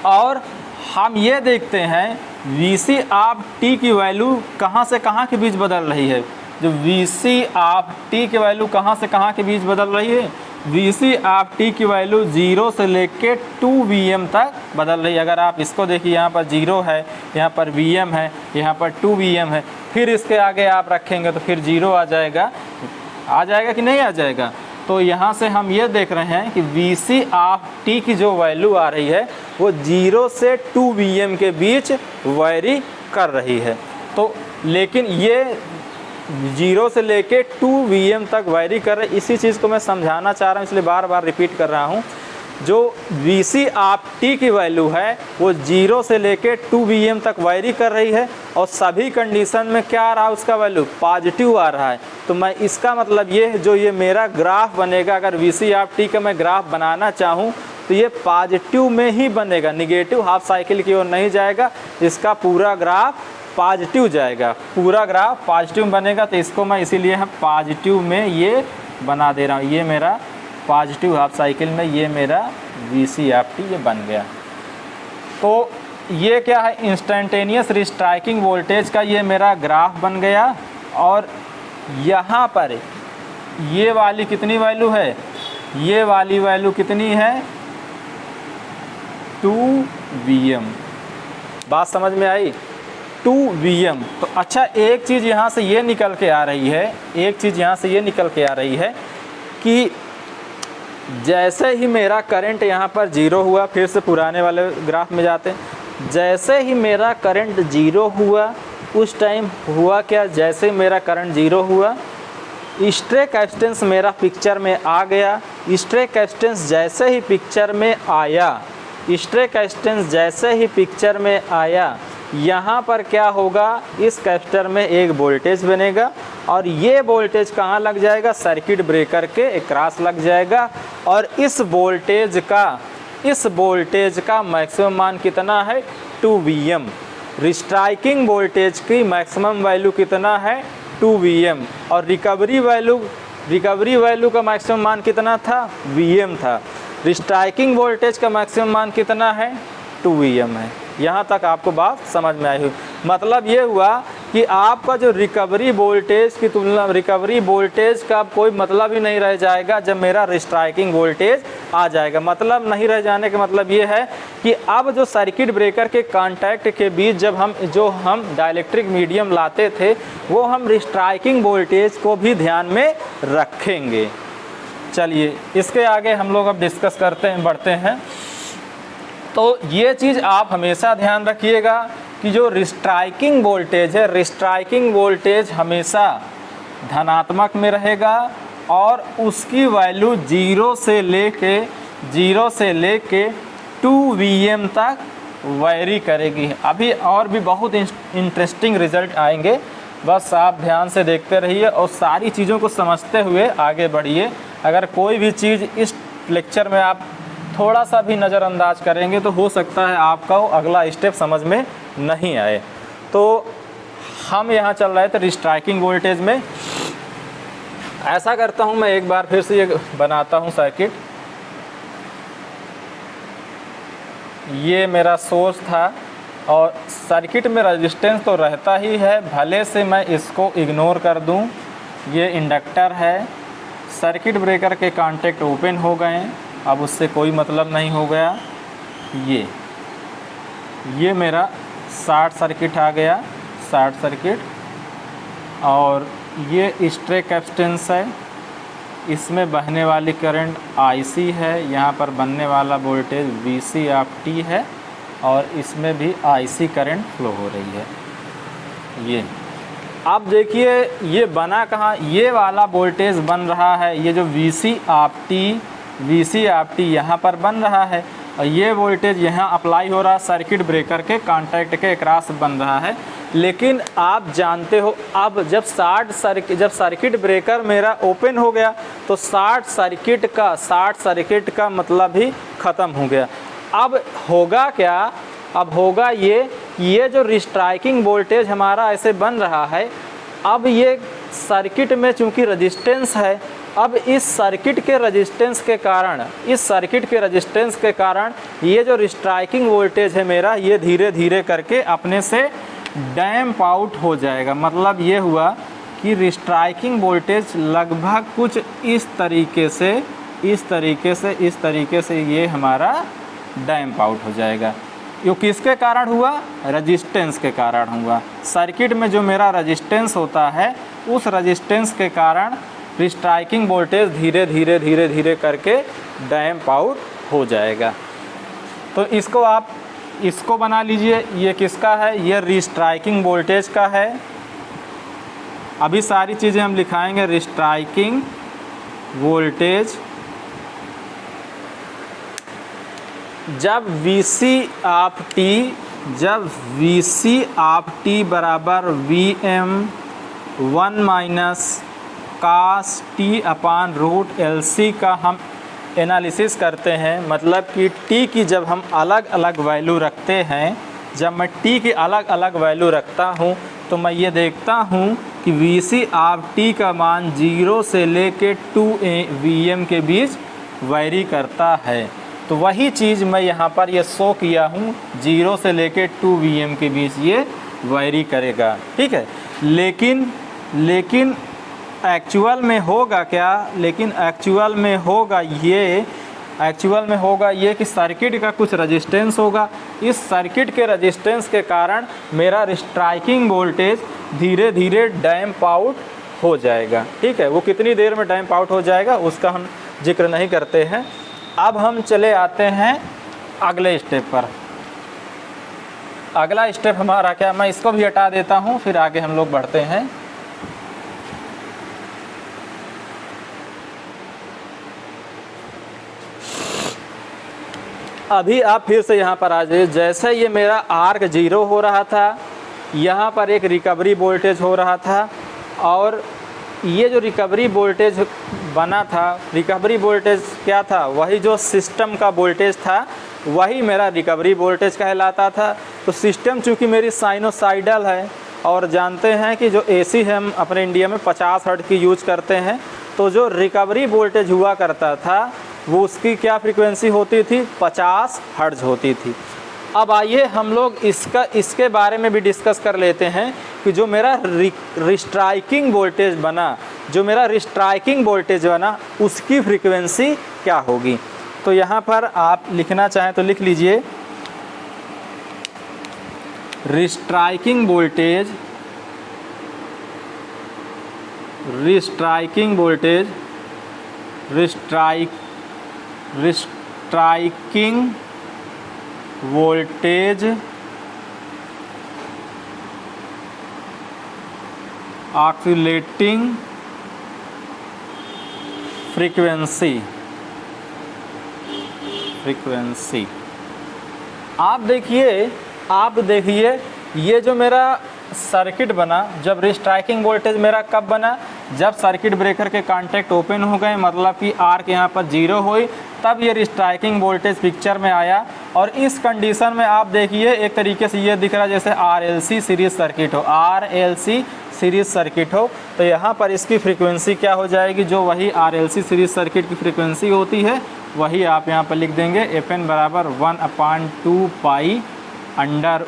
और हम ये देखते हैं VC ऑफ t की वैल्यू कहाँ से कहाँ के बीच बदल रही है? जो VC ऑफ t की वैल्यू कहाँ से कहाँ के बीच बदल रही है? VC ऑफ t की वैल्यू 0 से लेके 2Vm तक बदल रही है। अगर आप इसको देखिए, यहाँ पर 0 है, यहाँ पर Vm है, यहाँ पर 2Vm है, फिर इसके आगे आप रखेंगे तो फिर 0 आ जाएगा कि नहीं आ जाएगा? तो यहाँ से हम ये देख रहे हैं कि VC ऑफ t की जो वैल्यू आ रही है वो 0 से 2Vm के बीच वैरी कर रही है। तो लेकिन ये 0 से लेके 2Vm तक वैरी कर रहे, इसी चीज़ को मैं समझाना चाह रहा हूँ, इसलिए बार बार रिपीट कर रहा हूँ। जो VC ऑफ t की वैल्यू है वो 0 से लेके 2Vm तक वैरी कर रही है और सभी कंडीशन में क्या आ रहा है? उसका वैल्यू पॉजिटिव आ रहा है। तो मैं इसका मतलब ये जो ये मेरा ग्राफ बनेगा, अगर VC ऑफ t का मैं ग्राफ बनाना चाहूँ तो ये पॉजिटिव में ही बनेगा, निगेटिव हाफ साइकिल की ओर नहीं जाएगा। इसका पूरा ग्राफ पॉजिटिव जाएगा, पूरा ग्राफ पॉजिटिव बनेगा। तो इसको मैं इसीलिए हम पॉजिटिव में ये बना दे रहा हूँ। ये मेरा पॉजिटिव हाफ साइकिल में ये मेरा VC ऑफ t ये बन गया। तो ये क्या है? इंस्टेंटेनियस रिस्ट्राइकिंग वोल्टेज का ये मेरा ग्राफ बन गया। और यहाँ पर ये वाली कितनी वैल्यू है? ये वाली वैल्यू कितनी है? 2Vm। बात समझ में आई? 2Vm। तो अच्छा, एक चीज़ यहाँ से ये निकल के आ रही है, एक चीज़ यहाँ से ये निकल के आ रही है कि जैसे ही मेरा करंट यहाँ पर 0 हुआ, फिर से पुराने वाले ग्राफ में जाते हैं, जैसे ही मेरा करंट 0 हुआ उस टाइम हुआ क्या? जैसे ही मेरा करंट 0 हुआ, स्ट्रे कैपेसिटेंस मेरा पिक्चर में आ गया। स्ट्रे कैपेसिटेंस जैसे ही पिक्चर में आया, स्ट्रे कैपेसिटेंस जैसे ही पिक्चर में आया, यहाँ पर क्या होगा? इस कैपेसिटर में एक वोल्टेज बनेगा और ये वोल्टेज कहाँ लग जाएगा? सर्किट ब्रेकर के अक्रॉस लग जाएगा। और इस वोल्टेज का मैक्सिमम मान कितना है? 2Vm। रिस्ट्राइकिंग वोल्टेज की मैक्सिमम वैल्यू कितना है? 2Vm। और रिकवरी वैल्यू का मैक्सिमम मान कितना था? Vm था। रिस्ट्राइकिंग वोल्टेज का मैक्सिमम मान कितना है? 2Vm है। यहाँ तक आपको बात समझ में आई हुई। मतलब ये हुआ कि आपका जो रिकवरी वोल्टेज की तुलना, रिकवरी वोल्टेज का कोई मतलब ही नहीं रह जाएगा जब मेरा रिस्ट्राइकिंग वोल्टेज आ जाएगा। मतलब नहीं रह जाने का मतलब ये है कि अब जो सर्किट ब्रेकर के कांटेक्ट के बीच जब हम डाइलेक्ट्रिक मीडियम लाते थे, वो हम रिस्ट्राइकिंग वोल्टेज को भी ध्यान में रखेंगे। चलिए इसके आगे हम लोग अब डिस्कस बढ़ते हैं। तो ये चीज़ आप हमेशा ध्यान रखिएगा कि जो रिस्ट्राइकिंग वोल्टेज है, रिस्ट्राइकिंग वोल्टेज हमेशा धनात्मक में रहेगा और उसकी वैल्यू 0 से लेके 2Vm तक वैरी करेगी। अभी और भी बहुत इंटरेस्टिंग रिजल्ट आएंगे, बस आप ध्यान से देखते रहिए और सारी चीज़ों को समझते हुए आगे बढ़िए। अगर कोई भी चीज़ इस लेक्चर में आप थोड़ा सा भी नज़रअंदाज करेंगे तो हो सकता है आपका अगला स्टेप समझ में नहीं आए। तो हम यहाँ चल रहे थे रिस्ट्राइकिंग वोल्टेज में। ऐसा करता हूँ मैं, एक बार फिर से ये बनाता हूँ सर्किट। ये मेरा सोर्स था और सर्किट में रेजिस्टेंस तो रहता ही है, भले से मैं इसको इग्नोर कर दूँ। ये इंडक्टर है, सर्किट ब्रेकर के कॉन्टैक्ट ओपन हो गए, अब उससे कोई मतलब नहीं हो गया। ये मेरा शॉर्ट सर्किट आ गया, शॉर्ट सर्किट। और ये स्ट्रे कैपेसिटेंस है, इसमें बहने वाली करंट IC है, यहाँ पर बनने वाला वोल्टेज VC ऑफ t है और इसमें भी IC करंट फ्लो हो रही है। ये आप देखिए ये बना कहाँ? ये वाला वोल्टेज बन रहा है, ये जो VC ऑफ t यहाँ पर बन रहा है और ये वोल्टेज यहाँ अप्लाई हो रहा है, सर्किट ब्रेकर के कॉन्टैक्ट के अक्रॉस बन रहा है। लेकिन आप जानते हो अब जब सर्किट ब्रेकर मेरा ओपन हो गया तो शॉर्ट सर्किट का मतलब ही ख़त्म हो गया। अब होगा क्या? अब होगा ये जो रिस्ट्राइकिंग वोल्टेज हमारा ऐसे बन रहा है, अब ये सर्किट में चूंकि रेजिस्टेंस है, अब इस सर्किट के रेजिस्टेंस के कारण ये जो स्ट्राइकिंग वोल्टेज है मेरा, ये धीरे धीरे करके अपने से डैम्प आउट हो जाएगा। मतलब ये हुआ कि स्ट्राइकिंग वोल्टेज लगभग कुछ इस तरीके से ये हमारा डैम्प आउट हो जाएगा। ये किसके कारण हुआ? रेजिस्टेंस के कारण हुआ। सर्किट में जो मेरा रेजिस्टेंस होता है, उस रेजिस्टेंस के कारण स्ट्राइकिंग वोल्टेज धीरे धीरे करके डैम्प आउट हो जाएगा। तो इसको बना लीजिए। ये किसका है? ये रिस्ट्राइकिंग वोल्टेज का है। अभी सारी चीज़ें हम लिखाएंगे। रिस्ट्राइकिंग वोल्टेज जब VC ऑफ t बराबर Vm1 minus cos t upon root LC का हम एनालिसिस करते हैं, मतलब कि t की जब हम अलग अलग वैल्यू रखते हैं, जब मैं t की अलग अलग वैल्यू रखता हूं तो मैं ये देखता हूं कि VC ऑफ t का मान 0 से लेके 2 Vm के बीच वैरी करता है। तो वही चीज़ मैं यहाँ पर ये शो किया हूँ, 0 से लेके 2 Vm के बीच ये वैरी करेगा, ठीक है। लेकिन एक्चुअल में होगा क्या? एक्चुअल में होगा ये कि सर्किट का कुछ रेजिस्टेंस होगा। इस सर्किट के रेजिस्टेंस के कारण मेरा स्ट्राइकिंग वोल्टेज धीरे धीरे डैम्प आउट हो जाएगा, ठीक है। वो कितनी देर में डैम्प आउट हो जाएगा उसका हम जिक्र नहीं करते हैं। अब हम चले आते हैं अगले स्टेप पर। अगला स्टेप हमारा क्या? मैं इसको भी हटा देता हूँ, फिर आगे हम लोग बढ़ते हैं। अभी आप फिर से यहाँ पर आ जाइए। जैसे ये मेरा आर्क 0 हो रहा था, यहाँ पर एक रिकवरी वोल्टेज हो रहा था, और ये जो रिकवरी वोल्टेज बना था, रिकवरी वोल्टेज क्या था? वही जो सिस्टम का वोल्टेज था, वही मेरा रिकवरी वोल्टेज कहलाता था। तो सिस्टम चूँकि मेरी साइनोसाइडल है, और जानते हैं कि जो AC है हम अपने इंडिया में 50 हर्ट्ज की यूज करते हैं, तो जो रिकवरी वोल्टेज हुआ करता था वो उसकी क्या फ्रीक्वेंसी होती थी? 50 हर्ट्ज होती थी। अब आइए हम लोग इसके बारे में भी डिस्कस कर लेते हैं कि जो मेरा रिस्ट्राइकिंग वोल्टेज बना उसकी फ्रीक्वेंसी क्या होगी। तो यहाँ पर आप लिखना चाहें तो लिख लीजिए। Restriking voltage oscillating frequency. आप देखिए ये जो मेरा सर्किट बना, जब रिस्ट्राइकिंग वोल्टेज मेरा कब बना? जब सर्किट ब्रेकर के कॉन्टैक्ट ओपन हो गए, मतलब कि आर्क यहाँ पर 0 हुई, तब ये रिस्ट्राइकिंग वोल्टेज पिक्चर में आया। और इस कंडीशन में आप देखिए एक तरीके से ये दिख रहा है जैसे RLC सीरीज सर्किट हो। तो यहाँ पर इसकी फ्रीक्वेंसी क्या हो जाएगी? जो वही RLC सीरीज सर्किट की फ्रीक्वेंसी होती है वही आप यहाँ पर लिख देंगे। FN बराबर 1/2 पाई अंडर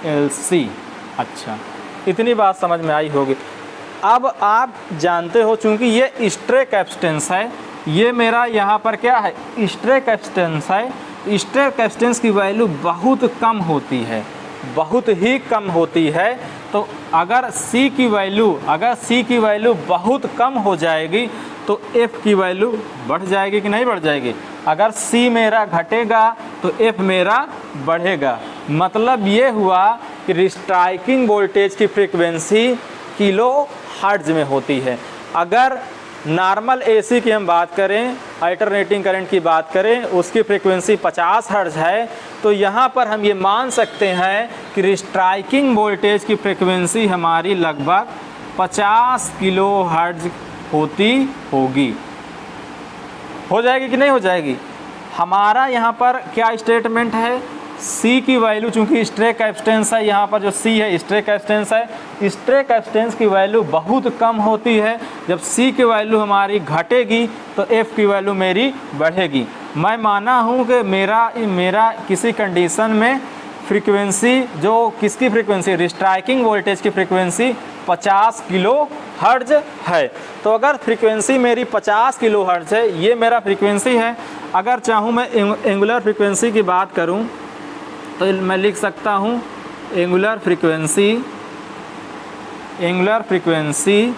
LC। अच्छा, इतनी बात समझ में आई होगी। अब आप जानते हो चूँकि ये स्ट्रे कैपेसिटेंस है, ये मेरा यहाँ पर क्या है? स्ट्रे कैपेसिटेंस है। स्ट्रे कैपेसिटेंस की वैल्यू बहुत कम होती है, बहुत ही कम होती है। तो अगर C की वैल्यू बहुत कम हो जाएगी तो F की वैल्यू बढ़ जाएगी कि नहीं बढ़ जाएगी? अगर C मेरा घटेगा तो F मेरा बढ़ेगा। मतलब ये हुआ कि रिस्ट्राइकिंग वोल्टेज की फ्रीक्वेंसी किलो हर्ट्ज में होती है। अगर नॉर्मल AC की हम बात करें, अल्टरनेटिंग करंट की बात करें, उसकी फ्रीक्वेंसी 50 हर्ट्ज है, तो यहाँ पर हम ये मान सकते हैं कि रिस्ट्राइकिंग वोल्टेज की फ्रीक्वेंसी हमारी लगभग 50 किलो हर्ट्ज होती होगी। हो जाएगी कि नहीं हो जाएगी? हमारा यहाँ पर क्या स्टेटमेंट है? सी की वैल्यू, चूंकि स्ट्रे कैपेसिटेंस है, यहाँ पर जो सी है स्ट्रे कैपेसिटेंस है, स्ट्रे कैपेसिटेंस की वैल्यू बहुत कम होती है। जब सी की वैल्यू हमारी घटेगी तो एफ की वैल्यू मेरी बढ़ेगी। मैं माना हूँ कि मेरा किसी कंडीशन में फ्रीक्वेंसी, जो किसकी फ्रीक्वेंसी, रिस्ट्राइकिंग वोल्टेज की फ्रीक्वेंसी 50 किलो हर्ट्ज है। तो अगर फ्रीक्वेंसी मेरी 50 किलो हर्ट्ज है, ये मेरा फ्रीक्वेंसी है। अगर चाहूँ मैं एंगुलर फ्रीक्वेंसी की बात करूँ तो मैं लिख सकता हूँ एंगुलर फ्रीक्वेंसी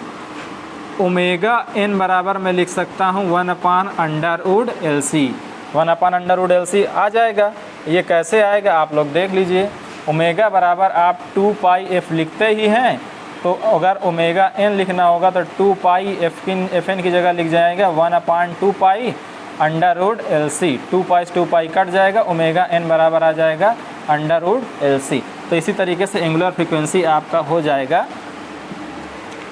ओमेगा एन बराबर मैं लिख सकता हूँ 1/√LC। 1/√LC आ जाएगा। ये कैसे आएगा आप लोग देख लीजिए। ओमेगा बराबर आप 2πf लिखते ही हैं, तो अगर ओमेगा एन लिखना होगा तो 2πf की जगह लिख जाएगा 1/2π√LC। 2π से 2π कट जाएगा, ओमेगा एन बराबर आ जाएगा √LC। तो इसी तरीके से एंगुलर फ्रीक्वेंसी आपका हो जाएगा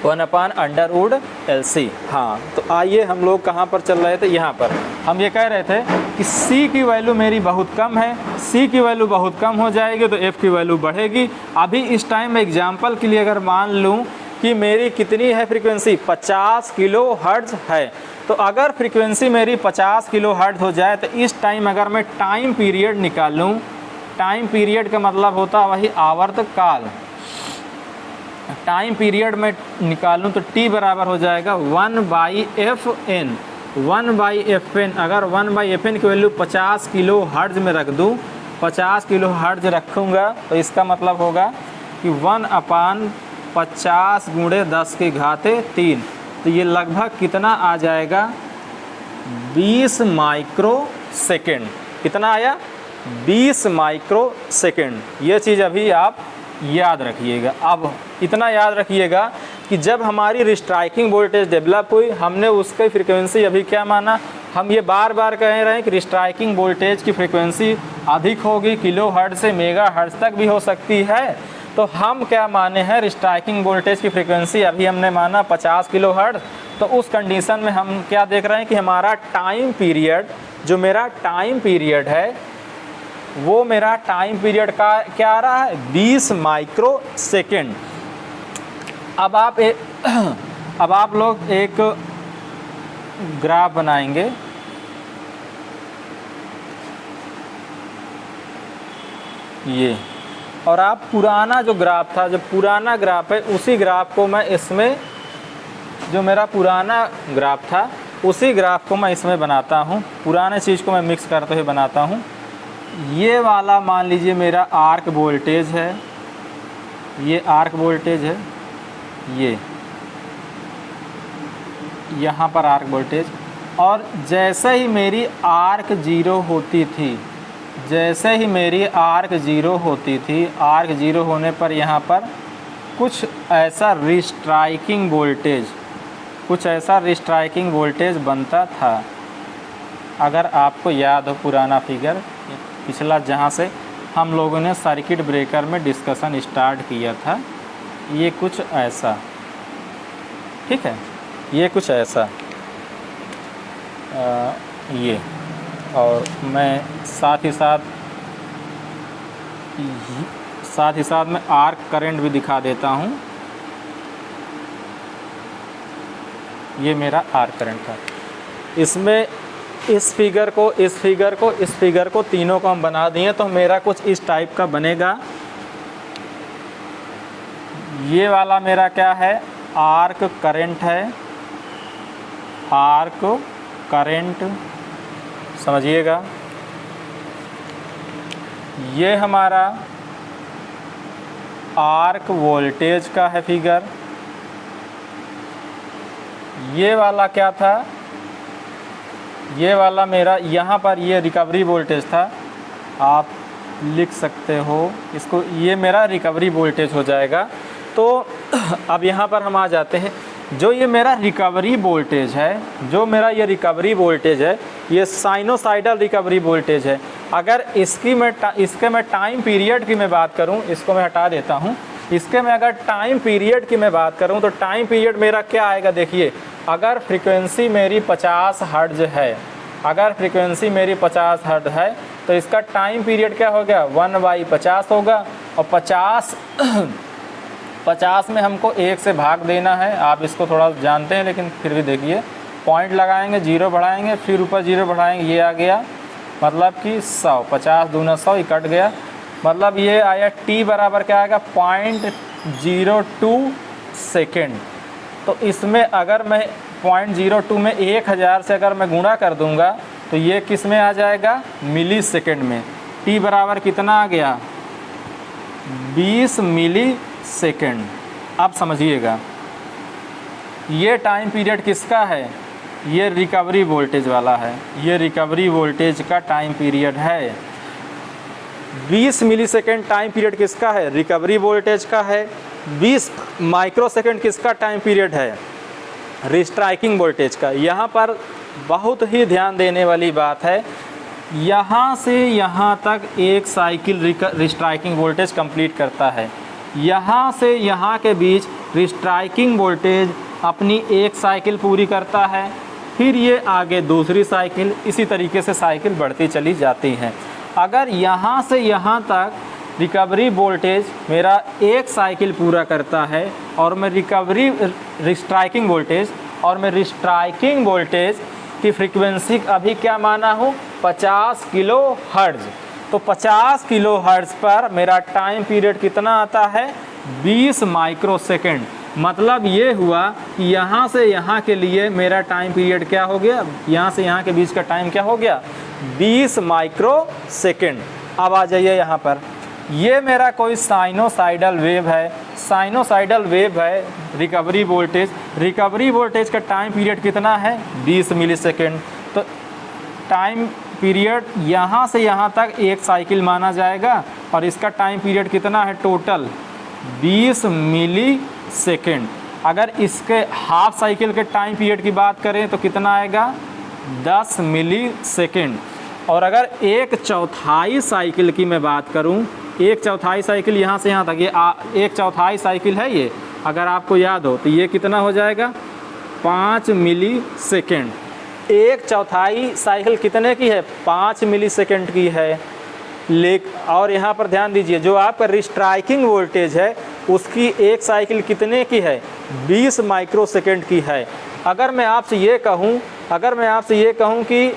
1/√LC। हाँ, तो आइए हम लोग कहाँ पर चल रहे थे, यहाँ पर हम ये कह रहे थे कि C की वैल्यू मेरी बहुत कम है। C की वैल्यू बहुत कम हो जाएगी तो F की वैल्यू बढ़ेगी। अभी इस टाइम एग्जांपल के लिए अगर मान लूँ कि मेरी कितनी है फ्रीक्वेंसी, 50 किलो हर्ट्ज है, तो अगर फ्रीक्वेंसी मेरी 50 किलो हर्ट्ज हो जाए तो इस टाइम अगर मैं टाइम पीरियड निकालूँ, टाइम पीरियड का मतलब होता वही आवर्त काल, टाइम पीरियड में निकालूं तो t बराबर हो जाएगा 1/fn। 1/fn, अगर 1/fn की वैल्यू 50 किलो हर्ट्ज में रख दूं, 50 किलो हर्ट्ज रखूँगा तो इसका मतलब होगा कि 1/50 × 10⁻³ तो ये लगभग कितना आ जाएगा, 20 माइक्रो सेकेंड। कितना आया, 20 माइक्रो सेकेंड। ये चीज़ अभी आप याद रखिएगा। अब इतना याद रखिएगा कि जब हमारी रिस्ट्राइकिंग वोल्टेज डेवलप हुई, हमने उसकी फ्रीक्वेंसी अभी क्या माना, हम ये बार बार कह रहे हैं कि रिस्ट्राइकिंग वोल्टेज की फ्रीक्वेंसी अधिक होगी, किलो हर्ट्ज से मेगा हर्ट्ज तक भी हो सकती है। तो हम क्या माने हैं, रिस्ट्राइकिंग वोल्टेज की फ्रीक्वेंसी अभी हमने माना 50 किलो हर्ट्ज। तो उस कंडीशन में हम क्या देख रहे हैं कि हमारा टाइम पीरियड, जो मेरा टाइम पीरियड है, वो मेरा टाइम पीरियड का क्या आ रहा है, 20 माइक्रो सेकेंड। अब आप लोग एक ग्राफ बनाएंगे, ये, और आप पुराना जो ग्राफ था, जो पुराना ग्राफ है, उसी ग्राफ को मैं इसमें, जो मेरा पुराना ग्राफ था उसी ग्राफ को मैं इसमें बनाता हूँ। पुराने चीज़ को मैं मिक्स करते हुए बनाता हूँ। ये वाला मान लीजिए मेरा आर्क वोल्टेज है, ये आर्क वोल्टेज है, ये यहाँ पर आर्क वोल्टेज। और जैसे ही मेरी आर्क ज़ीरो होती थी, जैसे ही मेरी आर्क ज़ीरो होती थी, आर्क ज़ीरो होने पर यहाँ पर कुछ ऐसा रिस्ट्राइकिंग वोल्टेज बनता था। अगर आपको याद हो पुराना फिगर पिछला, जहाँ से हम लोगों ने सर्किट ब्रेकर में डिस्कशन स्टार्ट किया था, ये कुछ ऐसा, ठीक है, ये कुछ ऐसा, ये। और मैं साथ ही साथ मैं आर्क करंट भी दिखा देता हूँ। ये मेरा आर्क करंट था। इसमें इस फिगर को तीनों को हम बना दिए तो मेरा कुछ इस टाइप का बनेगा। ये वाला मेरा क्या है, आर्क करंट है, आर्क करंट, समझिएगा। ये हमारा आर्क वोल्टेज का है फिगर। ये वाला क्या था, ये वाला मेरा यहाँ पर ये रिकवरी वोल्टेज था, आप लिख सकते हो इसको, ये मेरा रिकवरी वोल्टेज हो जाएगा। तो अब यहाँ पर हम आ जाते हैं, जो ये मेरा रिकवरी वोल्टेज है, जो मेरा ये रिकवरी वोल्टेज है, ये साइनोसाइडल रिकवरी वोल्टेज है। अगर इसके मैं टाइम पीरियड की मैं बात करूँ, इसको मैं हटा देता हूँ, इसके मैं अगर टाइम पीरियड की मैं बात करूँ तो टाइम पीरियड मेरा क्या आएगा, देखिए, अगर फ्रीक्वेंसी मेरी 50 हर्ट्ज है, अगर फ्रीक्वेंसी मेरी 50 हर्ट्ज है तो तो इसका टाइम पीरियड क्या हो गया 1/50 होगा। और 50 में हमको 1 से भाग देना है। आप इसको थोड़ा जानते हैं लेकिन फिर भी देखिए, पॉइंट लगाएंगे, 0 बढ़ाएंगे, फिर ऊपर 0 बढ़ाएंगे, ये आ गया, मतलब कि 100, 50 दूना 100, ये कट गया, मतलब ये आया t बराबर क्या आएगा 0.02 सेकेंड। तो इसमें अगर मैं 0.02 में 1000 से अगर मैं गुणा कर दूंगा तो ये किस में आ जाएगा मिली सेकेंड में। t बराबर कितना आ गया 20 मिली सेकेंड। अब समझिएगा ये टाइम पीरियड किसका है, ये रिकवरी वोल्टेज वाला है, ये रिकवरी वोल्टेज का टाइम पीरियड है। 20 मिलीसेकेंड टाइम पीरियड किसका है, रिकवरी वोल्टेज का है। 20 माइक्रोसेकंड किसका टाइम पीरियड है, रिस्ट्राइकिंग वोल्टेज का। यहाँ पर बहुत ही ध्यान देने वाली बात है, यहाँ से यहाँ तक एक साइकिल रिस्ट्राइकिंग वोल्टेज कंप्लीट करता है, यहाँ से यहाँ के बीच रिस्ट्राइकिंग वोल्टेज अपनी एक साइकिल पूरी करता है, फिर ये आगे दूसरी साइकिल, इसी तरीके से साइकिल बढ़ती चली जाती है। अगर यहाँ से यहाँ तक रिकवरी वोल्टेज मेरा एक साइकिल पूरा करता है और मैं रिस्ट्राइकिंग वोल्टेज की फ्रीक्वेंसी अभी क्या माना हूँ 50 किलो हर्ट्ज, तो 50 किलो हर्ट्ज पर मेरा टाइम पीरियड कितना आता है 20 माइक्रोसेकंड। मतलब ये हुआ कि यहाँ से यहाँ के लिए मेरा टाइम पीरियड क्या हो गया, यहाँ से यहाँ के बीच का टाइम क्या हो गया 20 माइक्रोसेकंड। अब आ जाइए यहाँ पर, ये मेरा कोई साइनोसाइडल वेव है, साइनोसाइडल वेव है रिकवरी वोल्टेज का टाइम पीरियड कितना है 20 मिलीसेकंड। तो टाइम पीरियड यहाँ से यहाँ तक एक साइकिल माना जाएगा और इसका टाइम पीरियड कितना है टोटल 20 मिली सेकेंड। अगर इसके हाफ साइकिल के टाइम पीरियड की बात करें तो कितना आएगा 10 मिली सेकेंड। और अगर एक चौथाई साइकिल की मैं बात करूं, एक चौथाई साइकिल यहाँ से यहाँ तक, ये एक चौथाई साइकिल है ये, अगर आपको याद हो तो ये कितना हो जाएगा 5 मिली सेकेंड। एक चौथाई साइकिल कितने की है 5 मिली सेकेंड की है। और यहाँ पर ध्यान दीजिए, जो आपका रिस्ट्राइकिंग वोल्टेज है उसकी एक साइकिल कितने की है 20 माइक्रोसेकंड की है। अगर मैं आपसे ये कहूँ कि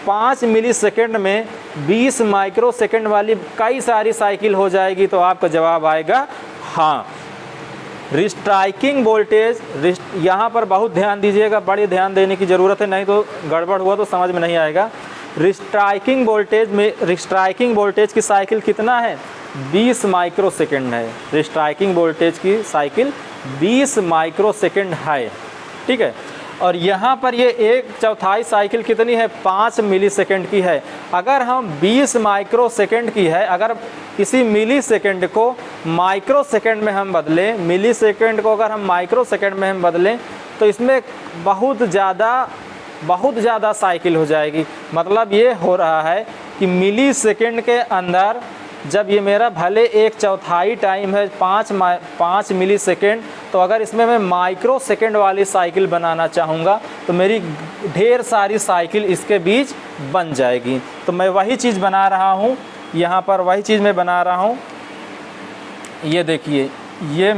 5 मिलीसेकंड में 20 माइक्रोसेकंड वाली कई सारी साइकिल हो जाएगी तो आपका जवाब आएगा हाँ। रिस्ट्राइकिंग वोल्टेज, यहाँ पर बहुत ध्यान दीजिएगा, बड़ी ध्यान देने की ज़रूरत है, नहीं तो गड़बड़ हुआ तो समझ में नहीं आएगा। रिस्ट्राइकिंग वोल्टेज की साइकिल कितना है 20 माइक्रोसेकंड है। रिस्ट्राइकिंग वोल्टेज की साइकिल 20 माइक्रोसेकंड है, ठीक है। और यहाँ पर ये एक चौथाई साइकिल कितनी है 5 मिलीसेकंड की है। अगर हम 20 माइक्रोसेकंड की है, अगर किसी मिलीसेकंड को माइक्रोसेकंड में हम बदलें, मिलीसेकंड को अगर हम माइक्रोसेकंड में हम बदलें तो इसमें बहुत ज़्यादा साइकिल हो जाएगी। मतलब ये हो रहा है कि मिलीसेकंड के अंदर जब ये मेरा भले एक चौथाई टाइम है 5 मिलीसेकंड, तो अगर इसमें मैं माइक्रोसेकंड वाली साइकिल बनाना चाहूँगा तो मेरी ढेर सारी साइकिल इसके बीच बन जाएगी। तो मैं वही चीज़ बना रहा हूँ, यहाँ पर वही चीज़ मैं बना रहा हूँ। ये देखिए, ये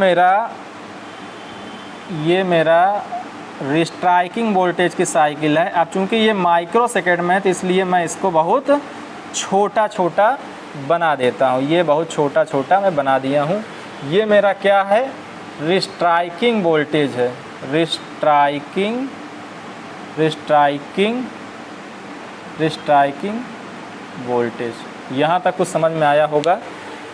मेरा रिस्ट्राइकिंग वोल्टेज की साइकिल है। अब चूँकि ये माइक्रोसेकंड में है तो इसलिए मैं इसको बहुत छोटा बना देता हूँ। ये बहुत छोटा मैं बना दिया हूँ। ये मेरा क्या है रिस्ट्राइकिंग वोल्टेज है, रिस्ट्राइकिंग वोल्टेज। यहाँ तक कुछ समझ में आया होगा।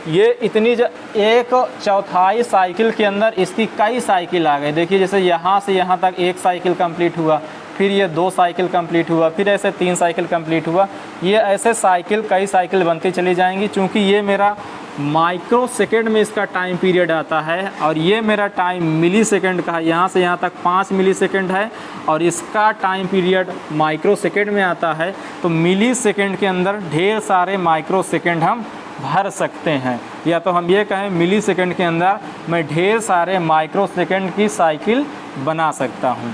ये एक चौथाई साइकिल के अंदर इसकी कई साइकिल आ गई। देखिए जैसे यहाँ से यहाँ तक एक साइकिल कंप्लीट हुआ, फिर ये 2 साइकिल कंप्लीट हुआ, फिर ऐसे 3 साइकिल कंप्लीट हुआ। ये ऐसे कई साइकिल बनती चली जाएंगी। चूँकि ये मेरा माइक्रोसेकंड में इसका टाइम पीरियड आता है और ये मेरा टाइम मिलीसेकंड का है, यहाँ से यहाँ तक 5 मिलीसेकंड है और इसका टाइम पीरियड माइक्रोसेकंड में आता है। तो मिलीसेकंड के अंदर ढेर सारे माइक्रोसेकंड हम भर सकते हैं, या तो हम ये कहें मिलीसेकंड के अंदर मैं ढेर सारे माइक्रोसेकंड की साइकिल बना सकता हूँ।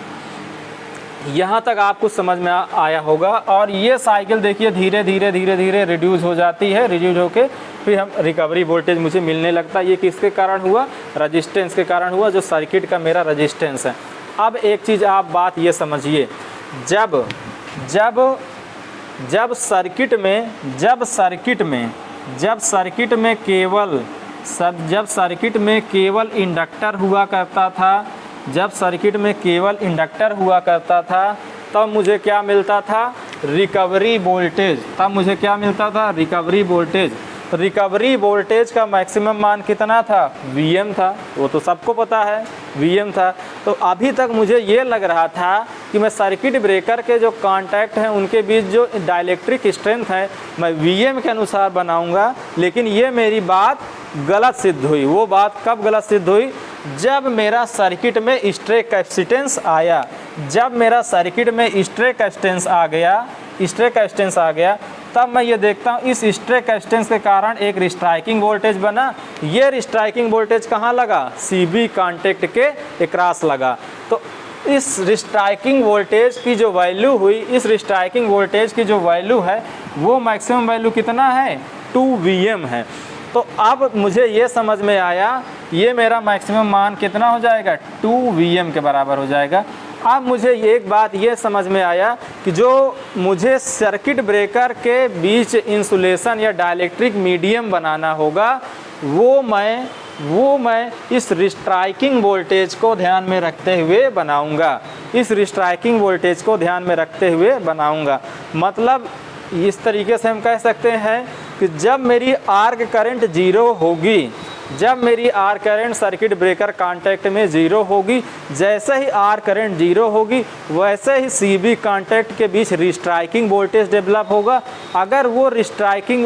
यहाँ तक आपको समझ में आया होगा। और ये साइकिल देखिए धीरे धीरे धीरे धीरे रिड्यूस हो जाती है, रिड्यूस होके फिर हम रिकवरी वोल्टेज मुझे मिलने लगता है। ये किसके कारण हुआ? रजिस्टेंस के कारण हुआ, जो सर्किट का मेरा रजिस्टेंस है। अब एक चीज़ आप बात ये समझिए, जब सर्किट में केवल इंडक्टर हुआ करता था, जब सर्किट में केवल इंडक्टर हुआ करता था, तब मुझे क्या मिलता था? Recovery voltage. तब मुझे क्या मिलता था? Recovery voltage. रिकवरी वोल्टेज का मैक्सिमम मान कितना था? Vm था, वो तो सबको पता है, Vm था। तो अभी तक मुझे ये लग रहा था कि मैं सर्किट ब्रेकर के जो कांटेक्ट हैं उनके बीच जो डाइलेक्ट्रिक स्ट्रेंथ है मैं Vm के अनुसार बनाऊंगा, लेकिन ये मेरी बात गलत सिद्ध हुई। वो बात कब गलत सिद्ध हुई? जब मेरा सर्किट में स्ट्रे कैपेसिटेंस आया। जब मेरा सर्किट में स्ट्रे कैपेसिटेंस आ गया, तब मैं ये देखता हूँ इस स्ट्रे कैपेसिटेंस के कारण एक रिस्ट्राइकिंग वोल्टेज बना। ये रिस्ट्राइकिंग वोल्टेज कहाँ लगा? CB कांटेक्ट के अक्रॉस लगा। तो इस रिस्ट्राइकिंग वोल्टेज की जो वैल्यू हुई, इस रिस्ट्राइकिंग वोल्टेज की जो वैल्यू है वो मैक्सिमम वैल्यू कितना है? 2Vm है। तो अब मुझे ये समझ में आया, ये मेरा मैक्सिमम मान कितना हो जाएगा? 2Vm के बराबर हो जाएगा। अब मुझे एक बात ये समझ में आया कि जो मुझे सर्किट ब्रेकर के बीच इंसुलेशन या डाइलेक्ट्रिक मीडियम बनाना होगा, वो मैं इस रिस्ट्राइकिंग वोल्टेज को ध्यान में रखते हुए बनाऊंगा। इस रिस्ट्राइकिंग वोल्टेज को ध्यान में रखते हुए बनाऊंगा। मतलब इस तरीके से हम कह सकते हैं कि जब मेरी आर्क करंट 0 होगी, जब मेरी R current circuit breaker contact में 0 होगी, जैसे ही आर करंट 0 होगी वैसे ही CB कांटेक्ट के बीच रिस्ट्राइकिंग वोल्टेज डेवलप होगा। अगर रिस्ट्राइकिंग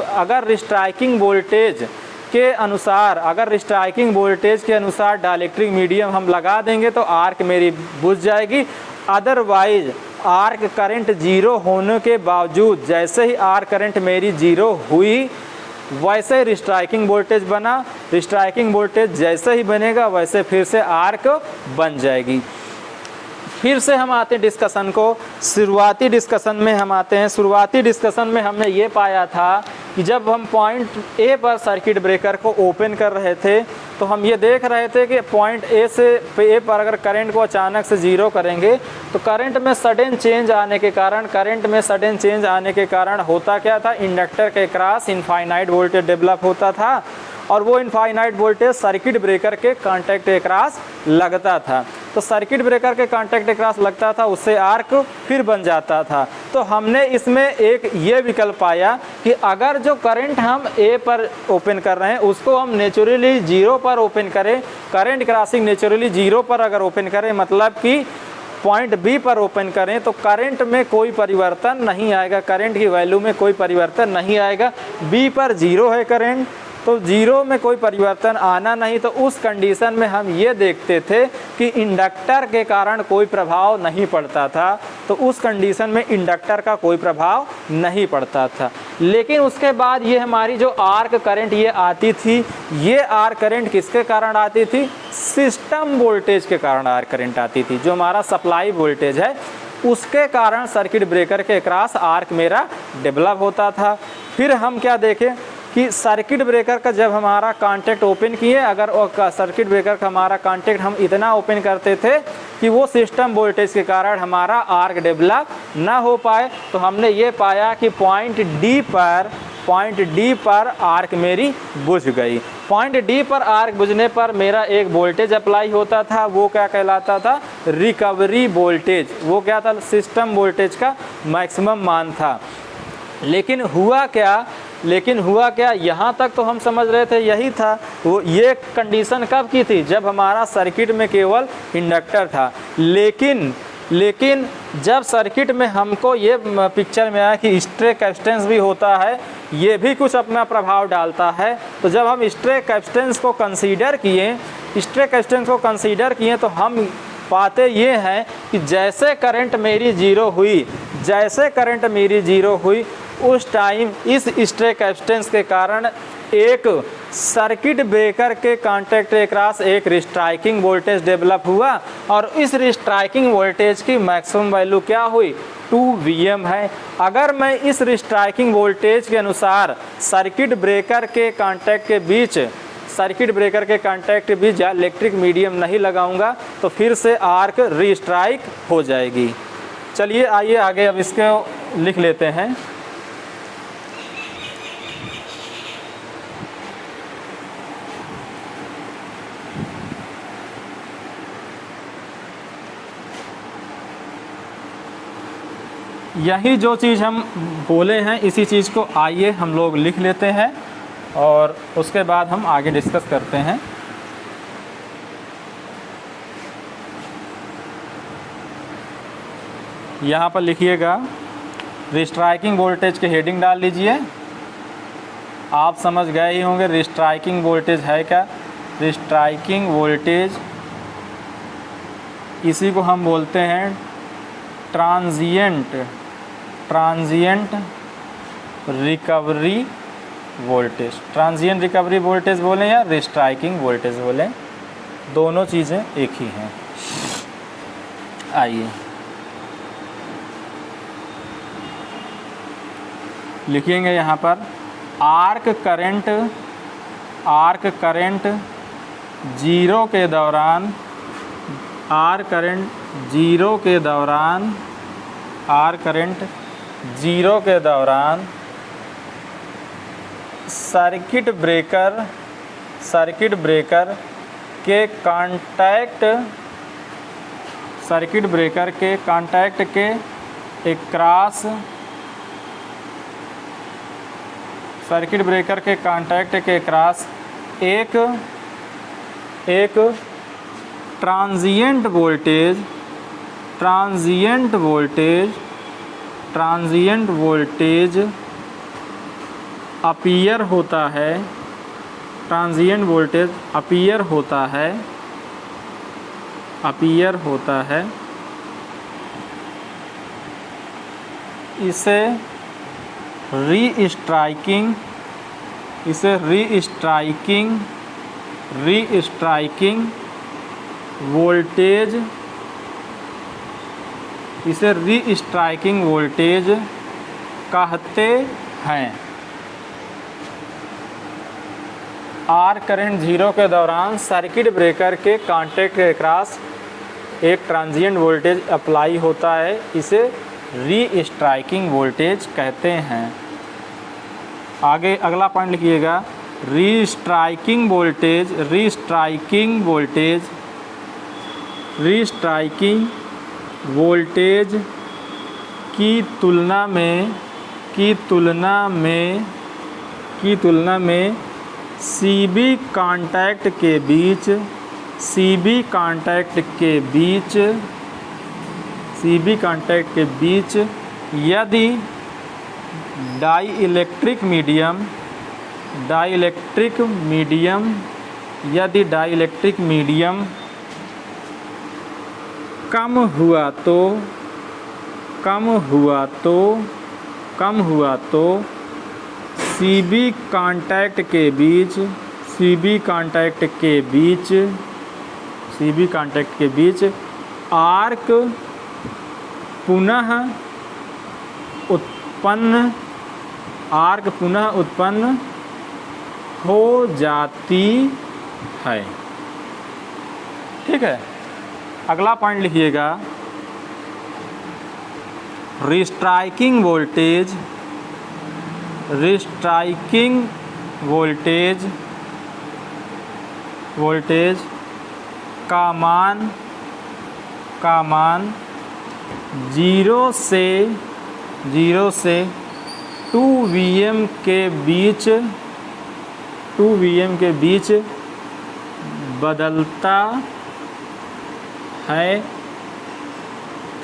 वोल्टेज के अनुसार डाइलेक्ट्रिक मीडियम हम लगा देंगे तो आर्क मेरी बुझ जाएगी। अदरवाइज आर्क करंट 0 होने के बावजूद जैसे ही आर करंट मेरी 0 हुई वैसे रिस्ट्राइकिंग वोल्टेज बना। रिस्ट्राइकिंग वोल्टेज जैसे ही बनेगा वैसे फिर से आर्क बन जाएगी। फिर से हम आते हैं डिस्कशन को, शुरुआती डिस्कशन में हम आते हैं। शुरुआती डिस्कशन में हमने ये पाया था कि जब हम पॉइंट A पर सर्किट ब्रेकर को ओपन कर रहे थे तो हम ये देख रहे थे कि पॉइंट A पर अगर करंट को अचानक से 0 करेंगे तो करंट में सडन चेंज आने के कारण होता क्या था? इंडक्टर के क्रॉस इनफाइनाइट वोल्टेज डेवलप होता था और वो इनफाइनाइट वोल्टेज सर्किट ब्रेकर के कांटेक्ट के क्रॉस लगता था। तो सर्किट ब्रेकर के कांटेक्ट के क्रॉस लगता था, उससे आर्क फिर बन जाता था। तो हमने इसमें एक ये विकल्प पाया कि अगर जो करंट हम A पर ओपन कर रहे हैं उसको हम नेचुरली 0 पर ओपन करें, करंट क्रॉसिंग नेचुरली 0 पर अगर ओपन करें, मतलब कि पॉइंट B पर ओपन करें तो करंट में कोई परिवर्तन नहीं आएगा, करंट की वैल्यू में कोई परिवर्तन नहीं आएगा। B पर 0 है करंट, तो 0 में कोई परिवर्तन आना नहीं। तो उस कंडीशन में हम ये देखते थे कि इंडक्टर के कारण कोई प्रभाव नहीं पड़ता था। तो उस कंडीशन में इंडक्टर का कोई प्रभाव नहीं पड़ता था। लेकिन उसके बाद ये हमारी जो आर्क करंट ये आती थी, ये आर्क करंट किसके कारण आती थी? सिस्टम वोल्टेज के कारण आर्क करंट आती थी। जो हमारा सप्लाई वोल्टेज है उसके कारण सर्किट ब्रेकर के क्रॉस आर्क मेरा डेवलप होता था। फिर हम क्या देखें कि सर्किट ब्रेकर का जब हमारा कांटेक्ट ओपन किए, अगर सर्किट ब्रेकर का हमारा कांटेक्ट हम इतना ओपन करते थे कि वो सिस्टम वोल्टेज के कारण हमारा आर्क डेवलप ना हो पाए, तो हमने ये पाया कि पॉइंट डी पर आर्क मेरी बुझ गई। पॉइंट डी पर आर्क बुझने पर मेरा एक वोल्टेज अप्लाई होता था, वो क्या कहलाता था? Recovery voltage. वो क्या था? सिस्टम वोल्टेज का मैक्सिमम मान था। लेकिन हुआ क्या? यहाँ तक तो हम समझ रहे थे यही था। वो ये कंडीशन कब की थी? जब हमारा सर्किट में केवल इंडक्टर था। लेकिन जब सर्किट में हमको ये पिक्चर में आया कि स्ट्रे कैपेसिटेंस भी होता है, ये भी कुछ अपना प्रभाव डालता है। तो जब हम स्ट्रे कैपेसिटेंस को कंसीडर किए तो हम पाते ये हैं कि जैसे करंट मेरी 0 हुई उस टाइम इस स्ट्रे कैपेसिटेंस के कारण एक सर्किट ब्रेकर के कांटेक्ट के क्रॉस एक रिस्ट्राइकिंग वोल्टेज डेवलप हुआ और इस रिस्ट्राइकिंग वोल्टेज की मैक्सिमम वैल्यू क्या हुई 2 Vm है। अगर मैं इस रिस्ट्राइकिंग वोल्टेज के अनुसार सर्किट ब्रेकर के कांटेक्ट के बीच इलेक्ट्रिक मीडियम नहीं लगाऊंगा तो फिर से आर्क रीस्ट्राइक हो जाएगी। चलिए आइए आगे अब इसको लिख लेते हैं। यही जो चीज़ हम बोले हैं इसी चीज़ को आइए हम लोग लिख लेते हैं और उसके बाद हम आगे डिस्कस करते हैं। यहाँ पर लिखिएगा, रिस्ट्राइकिंग वोल्टेज के हेडिंग डाल लीजिए। आप समझ गए ही होंगे रिस्ट्राइकिंग वोल्टेज है क्या। रिस्ट्राइकिंग वोल्टेज इसी को हम बोलते हैं transient recovery voltage. Transient recovery voltage बोलें या रिस्ट्राइकिंग वोल्टेज बोलें, दोनों चीज़ें एक ही हैं। आइए लिखेंगे यहाँ पर, आर्क करंट जीरो के दौरान सर्किट ब्रेकर के कांटेक्ट के एक्रॉस एक ट्रांजिएंट वोल्टेज अपीयर होता है। इसे रीस्ट्राइकिंग वोल्टेज कहते हैं। आर्क करंट जीरो के दौरान सर्किट ब्रेकर के कांटेक्ट के क्रॉस एक ट्रांजिएंट वोल्टेज अप्लाई होता है, इसे रीस्ट्राइकिंग वोल्टेज कहते हैं। आगे अगला पॉइंट लिखिएगा, रीस्ट्राइकिंग वोल्टेज की तुलना में सीबी कांटेक्ट के बीच यदि डाइइलेक्ट्रिक मीडियम कम हुआ तो सीबी कांटेक्ट के बीच आर्क पुनः उत्पन्न हो जाती है। ठीक है, अगला पॉइंट लिखिएगा, रीस्ट्राइकिंग वोल्टेज का मान 0 से 2 Vm के बीच बदलता है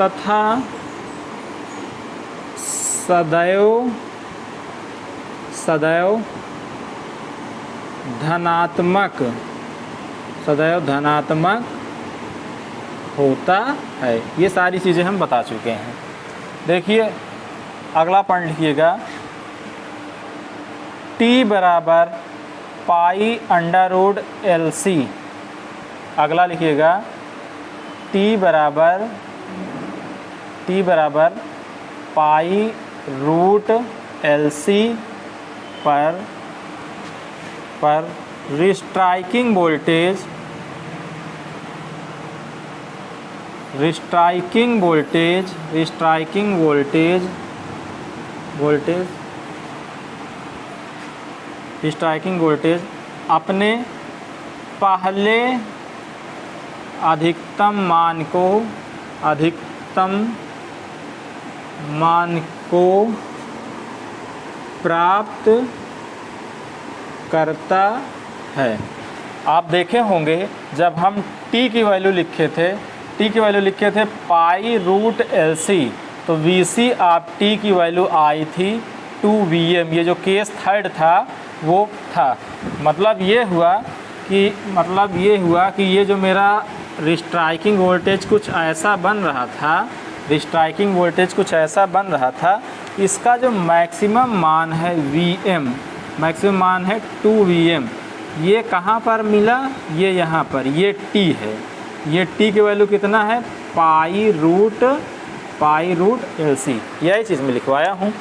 तथा सदैव धनात्मक होता है। ये सारी चीज़ें हम बता चुके हैं। देखिए अगला पॉइंट लिखिएगा, T pi under root LC। अगला लिखिएगा T बराबर पाई रूट LC पर रिस्ट्राइकिंग वोल्टेज अपने पहले अधिकतम मान को प्राप्त करता है। आप देखे होंगे जब हम t की वैल्यू लिखे थे पाई रूट LC, तो VC आप t की वैल्यू आई थी 2Vm। ये जो केस थर्ड था वो था। मतलब ये हुआ कि ये जो मेरा रिस्ट्राइकिंग वोल्टेज कुछ ऐसा बन रहा था, इसका जो मैक्सिमम मान है Vm, मैक्सिमम मान है 2Vm। ये कहाँ पर मिला? ये यहाँ पर, ये t है। ये t की वैल्यू कितना है? Pi root LC। यही चीज़ मैं लिखवाया हूँ।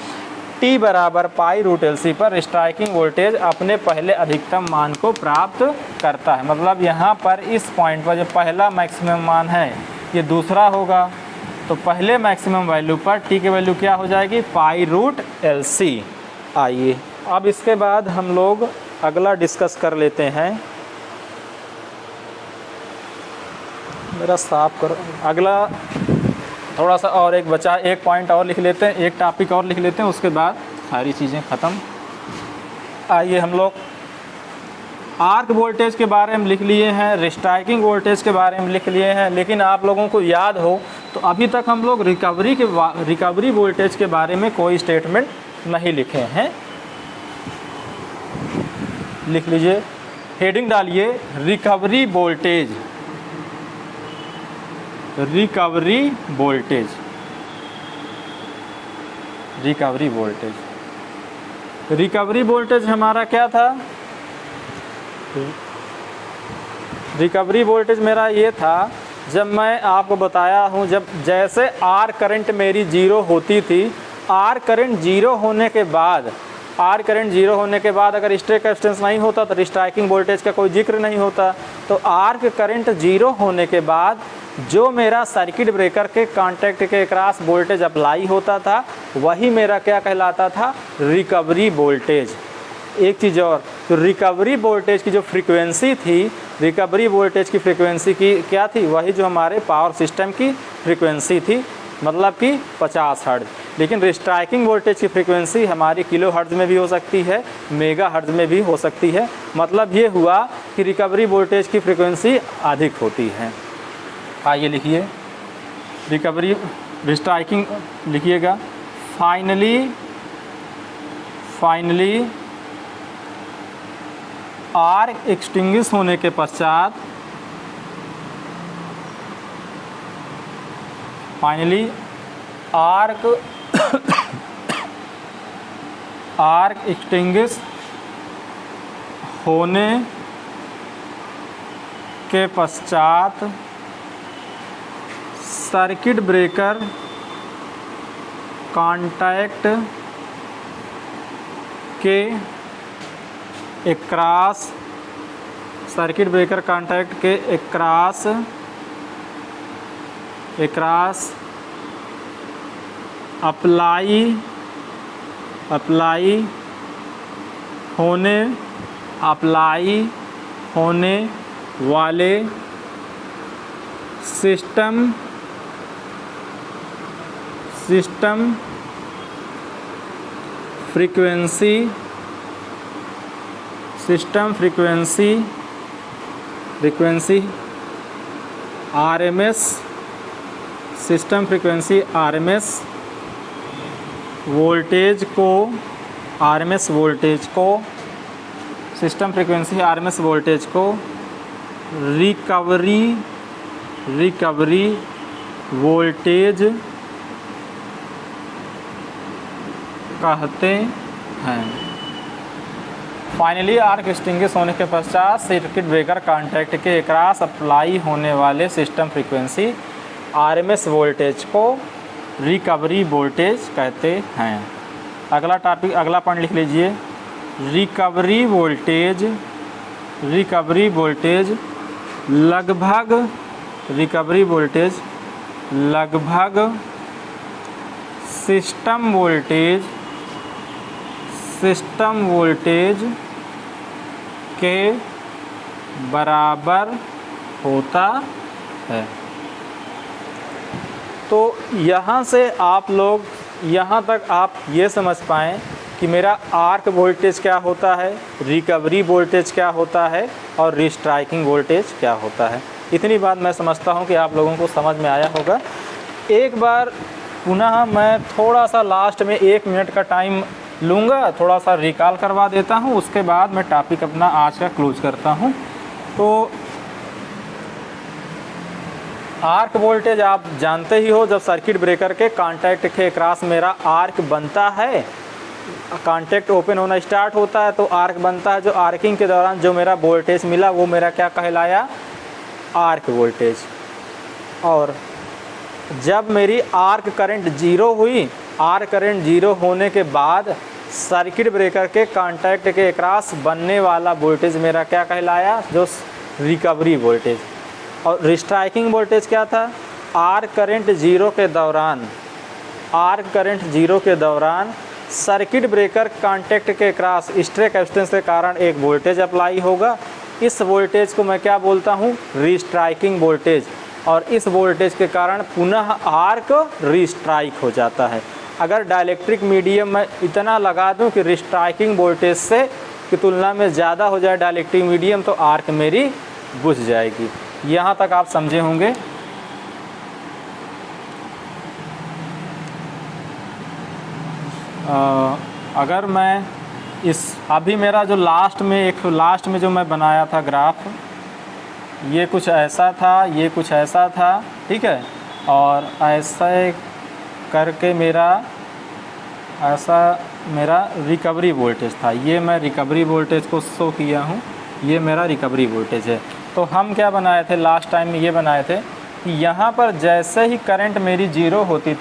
t बराबर पाई रूट LC पर स्ट्राइकिंग वोल्टेज अपने पहले अधिकतम मान को प्राप्त करता है। मतलब यहाँ पर इस पॉइंट पर जो पहला मैक्सिमम मान है ये दूसरा होगा, तो पहले मैक्सिमम वैल्यू पर t की वैल्यू क्या हो जाएगी? Pi root LC। आइए अब इसके बाद हम लोग अगला डिस्कस कर लेते हैं। मेरा साफ करो। अगला थोड़ा सा और एक बचा, एक पॉइंट और लिख लेते हैं, एक टॉपिक और लिख लेते हैं, उसके बाद सारी चीज़ें ख़त्म। आइए हम लोग आर्क वोल्टेज के बारे में लिख लिए हैं, रिस्ट्राइकिंग वोल्टेज के बारे में लिख लिए हैं, लेकिन आप लोगों को याद हो तो अभी तक हम लोग रिकवरी वोल्टेज के बारे में कोई स्टेटमेंट नहीं लिखे हैं। लिख लीजिए, हेडिंग डालिए रिकवरी वोल्टेज। रिकवरी वोल्टेज हमारा क्या था? रिकवरी वोल्टेज मेरा ये था, जब मैं आपको बताया हूँ, जब जैसे आर करंट मेरी जीरो होती थी, आर करंट जीरो होने के बाद अगर स्टेप कैपेसिटेंस नहीं होता तो रिस्ट्राइकिंग वोल्टेज का कोई जिक्र नहीं होता। तो आर्क करंट जीरो होने के बाद जो मेरा सर्किट ब्रेकर के कांटेक्ट के क्रॉस वोल्टेज अप्लाई होता था, वही मेरा क्या कहलाता था? Recovery voltage. एक चीज़ और, तो रिकवरी वोल्टेज की जो फ्रीक्वेंसी थी, रिकवरी वोल्टेज की फ्रीक्वेंसी की क्या थी? वही जो हमारे पावर सिस्टम की फ्रीक्वेंसी थी, मतलब कि 50 हर्ट्ज़। लेकिन रिस्ट्राइकिंग वोल्टेज की फ्रीक्वेंसी हमारी किलो हर्ट्ज़ में भी हो सकती है, मेगा हर्ट्ज़ में भी हो सकती है। मतलब ये हुआ कि रिकवरी वोल्टेज की फ्रीक्वेंसी अधिक होती है। आइए लिखिए, रिस्ट्राइकिंग लिखिएगा। फाइनली आर्क एक्सटिंग्विश होने के पश्चात, आर्क एक्सटिंग्विश होने के पश्चात सर्किट ब्रेकर कांटेक्ट के अक्रॉस अप्लाई होने वाले सिस्टम फ्रीक्वेंसी आरएमएस वोल्टेज को रिकवरी वोल्टेज कहते हैं। फाइनली आर्क एक्सटिंग्विश होने के पश्चात सर्किट ब्रेकर कॉन्टैक्ट के अक्रॉस अप्लाई होने वाले सिस्टम फ्रीक्वेंसी आरएमएस वोल्टेज को रिकवरी वोल्टेज कहते हैं। अगला टॉपिक, अगला पॉइंट लिख लीजिए। रिकवरी वोल्टेज लगभग सिस्टम वोल्टेज के बराबर होता है। तो यहाँ से आप लोग यहाँ तक आप ये समझ पाएँ कि मेरा आर्क वोल्टेज क्या होता है, रिकवरी वोल्टेज क्या होता है और रिस्ट्राइकिंग वोल्टेज क्या होता है। इतनी बात मैं समझता हूँ कि आप लोगों को समझ में आया होगा। एक बार पुनः मैं थोड़ा सा लास्ट में 1 मिनट का टाइम लूँगा, थोड़ा सा रिकॉल करवा देता हूँ, उसके बाद मैं टॉपिक अपना आज का क्लोज करता हूँ। तो आर्क वोल्टेज आप जानते ही हो, जब सर्किट ब्रेकर के कॉन्टैक्ट के अक्रॉस मेरा आर्क बनता है, कॉन्टैक्ट ओपन होना स्टार्ट होता है तो आर्क बनता है। जो आर्किंग के दौरान जो मेरा वोल्टेज मिला वो मेरा क्या कहलाया, आर्क वोल्टेज। और जब मेरी आर्क करंट ज़ीरो हुई, आर्क करंट ज़ीरो होने के बाद सर्किट ब्रेकर के कॉन्टैक्ट के अक्रॉस बनने वाला वोल्टेज मेरा क्या कहलाया, जो रिकवरी वोल्टेज। और रिस्ट्राइकिंग वोल्टेज क्या था, आर्क करंट ज़ीरो के दौरान सर्किट ब्रेकर कॉन्टैक्ट के अक्रॉस स्ट्रे कैपेसिटेंस के कारण एक वोल्टेज अप्लाई होगा। इस वोल्टेज को मैं क्या बोलता हूँ, रिस्ट्राइकिंग वोल्टेज। और इस वोल्टेज के कारण पुनः आर्क रिस्ट्राइक हो जाता है। अगर डाइलेक्ट्रिक मीडियम में इतना लगा दूं कि रिस्ट्राइकिंग वोल्टेज से की तुलना में ज़्यादा हो जाए डाइलेक्ट्रिक मीडियम, तो आर्क मेरी बुझ जाएगी। यहाँ तक आप समझे होंगे। अगर मैं अभी मेरा जो लास्ट में जो मैं बनाया था ग्राफ, ये कुछ ऐसा था, ये कुछ ऐसा था, ठीक है। और ऐसे करके मेरा रिकवरी वोल्टेज था। ये मैं रिकवरी वोल्टेज को शो किया हूँ, ये मेरा रिकवरी वोल्टेज है। तो हम क्या बनाए थे लास्ट टाइम में, ये बनाए थे कि यहाँ पर जैसे ही करंट मेरी ज़ीरो होती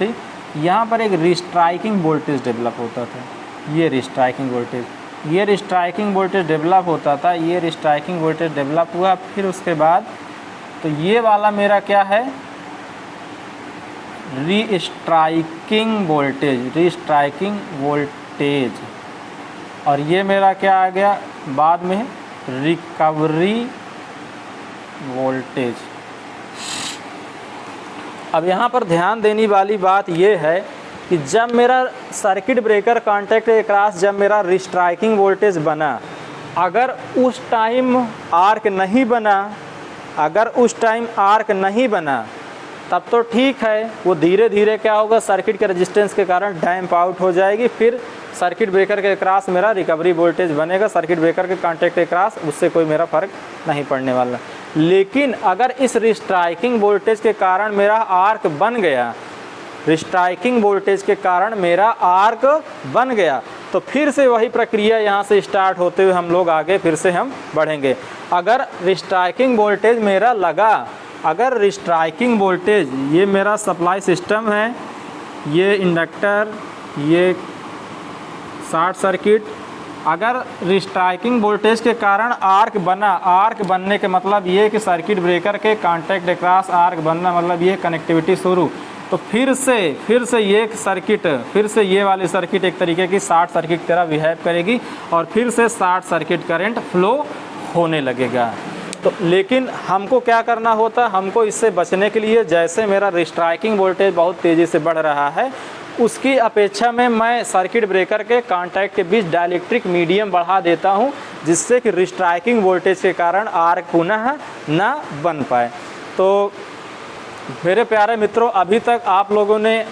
थी, यहाँ पर एक रिस्ट्राइकिंग वोल्टेज डेवलप होता था। ये रिस्ट्राइकिंग वोल्टेज डेवलप होता था, ये रिस्ट्राइकिंग वोल्टेज डेवलप हुआ। फिर उसके बाद तो ये वाला मेरा क्या है, रिस्ट्राइकिंग वोल्टेज। और ये मेरा क्या आ गया बाद में, रिकवरी वोल्टेज। अब यहाँ पर ध्यान देने वाली बात ये है कि जब मेरा सर्किट ब्रेकर कॉन्टैक्ट के अक्रॉस जब मेरा रिस्ट्राइकिंग वोल्टेज बना, अगर उस टाइम आर्क नहीं बना, तब तो ठीक है, वो धीरे धीरे क्या होगा, सर्किट के रेजिस्टेंस के कारण डैम्प आउट हो जाएगी। फिर सर्किट ब्रेकर के अक्रॉस मेरा रिकवरी वोल्टेज बनेगा, सर्किट ब्रेकर के कॉन्टैक्ट के अक्रॉस, उससे कोई मेरा फ़र्क नहीं पड़ने वाला। लेकिन अगर इस रिस्ट्राइकिंग वोल्टेज के कारण मेरा आर्क बन गया, तो फिर से वही प्रक्रिया यहाँ से स्टार्ट होते हुए हम लोग आगे फिर से हम बढ़ेंगे। अगर रिस्ट्राइकिंग वोल्टेज मेरा लगा, अगर रिस्ट्राइकिंग वोल्टेज, ये मेरा सप्लाई सिस्टम है, ये इंडक्टर, ये शॉर्ट सर्किट, अगर रिस्ट्राइकिंग वोल्टेज के कारण आर्क बनने के मतलब ये कि सर्किट ब्रेकर के कॉन्टैक्ट अक्रॉस आर्क बनना, मतलब ये कनेक्टिविटी शुरू। तो फिर से ये वाली सर्किट एक तरीके की शॉर्ट सर्किट की तरह बिहेव करेगी और फिर से शॉर्ट सर्किट करंट फ्लो होने लगेगा। तो लेकिन हमको क्या करना होता, हमको इससे बचने के लिए, जैसे मेरा रिस्ट्राइकिंग वोल्टेज बहुत तेज़ी से बढ़ रहा है, उसकी अपेक्षा में मैं सर्किट ब्रेकर के कॉन्टैक्ट के बीच डाइलेक्ट्रिक मीडियम बढ़ा देता हूं, जिससे कि रिस्ट्राइकिंग वोल्टेज के कारण आर्क पुनः ना बन पाए। तो मेरे प्यारे मित्रों, अभी तक आप लोगों ने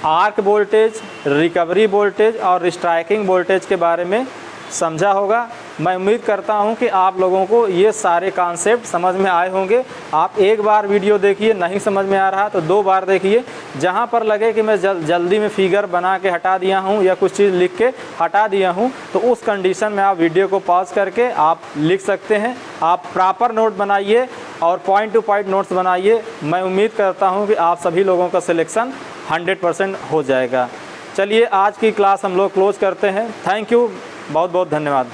आर्क वोल्टेज, रिकवरी वोल्टेज और रिस्ट्राइकिंग वोल्टेज के बारे में समझा होगा। मैं उम्मीद करता हूं कि आप लोगों को ये सारे कॉन्सेप्ट समझ में आए होंगे। आप एक बार वीडियो देखिए, नहीं समझ में आ रहा तो 2 बार देखिए। जहां पर लगे कि मैं जल्दी में फिगर बना के हटा दिया हूं या कुछ चीज़ लिख के हटा दिया हूं, तो उस कंडीशन में आप वीडियो को पॉज करके आप लिख सकते हैं। आप प्रॉपर नोट बनाइए और पॉइंट टू पॉइंट नोट्स बनाइए। मैं उम्मीद करता हूँ कि आप सभी लोगों का सिलेक्शन 100% हो जाएगा। चलिए आज की क्लास हम लोग क्लोज करते हैं। थैंक यू, बहुत बहुत धन्यवाद।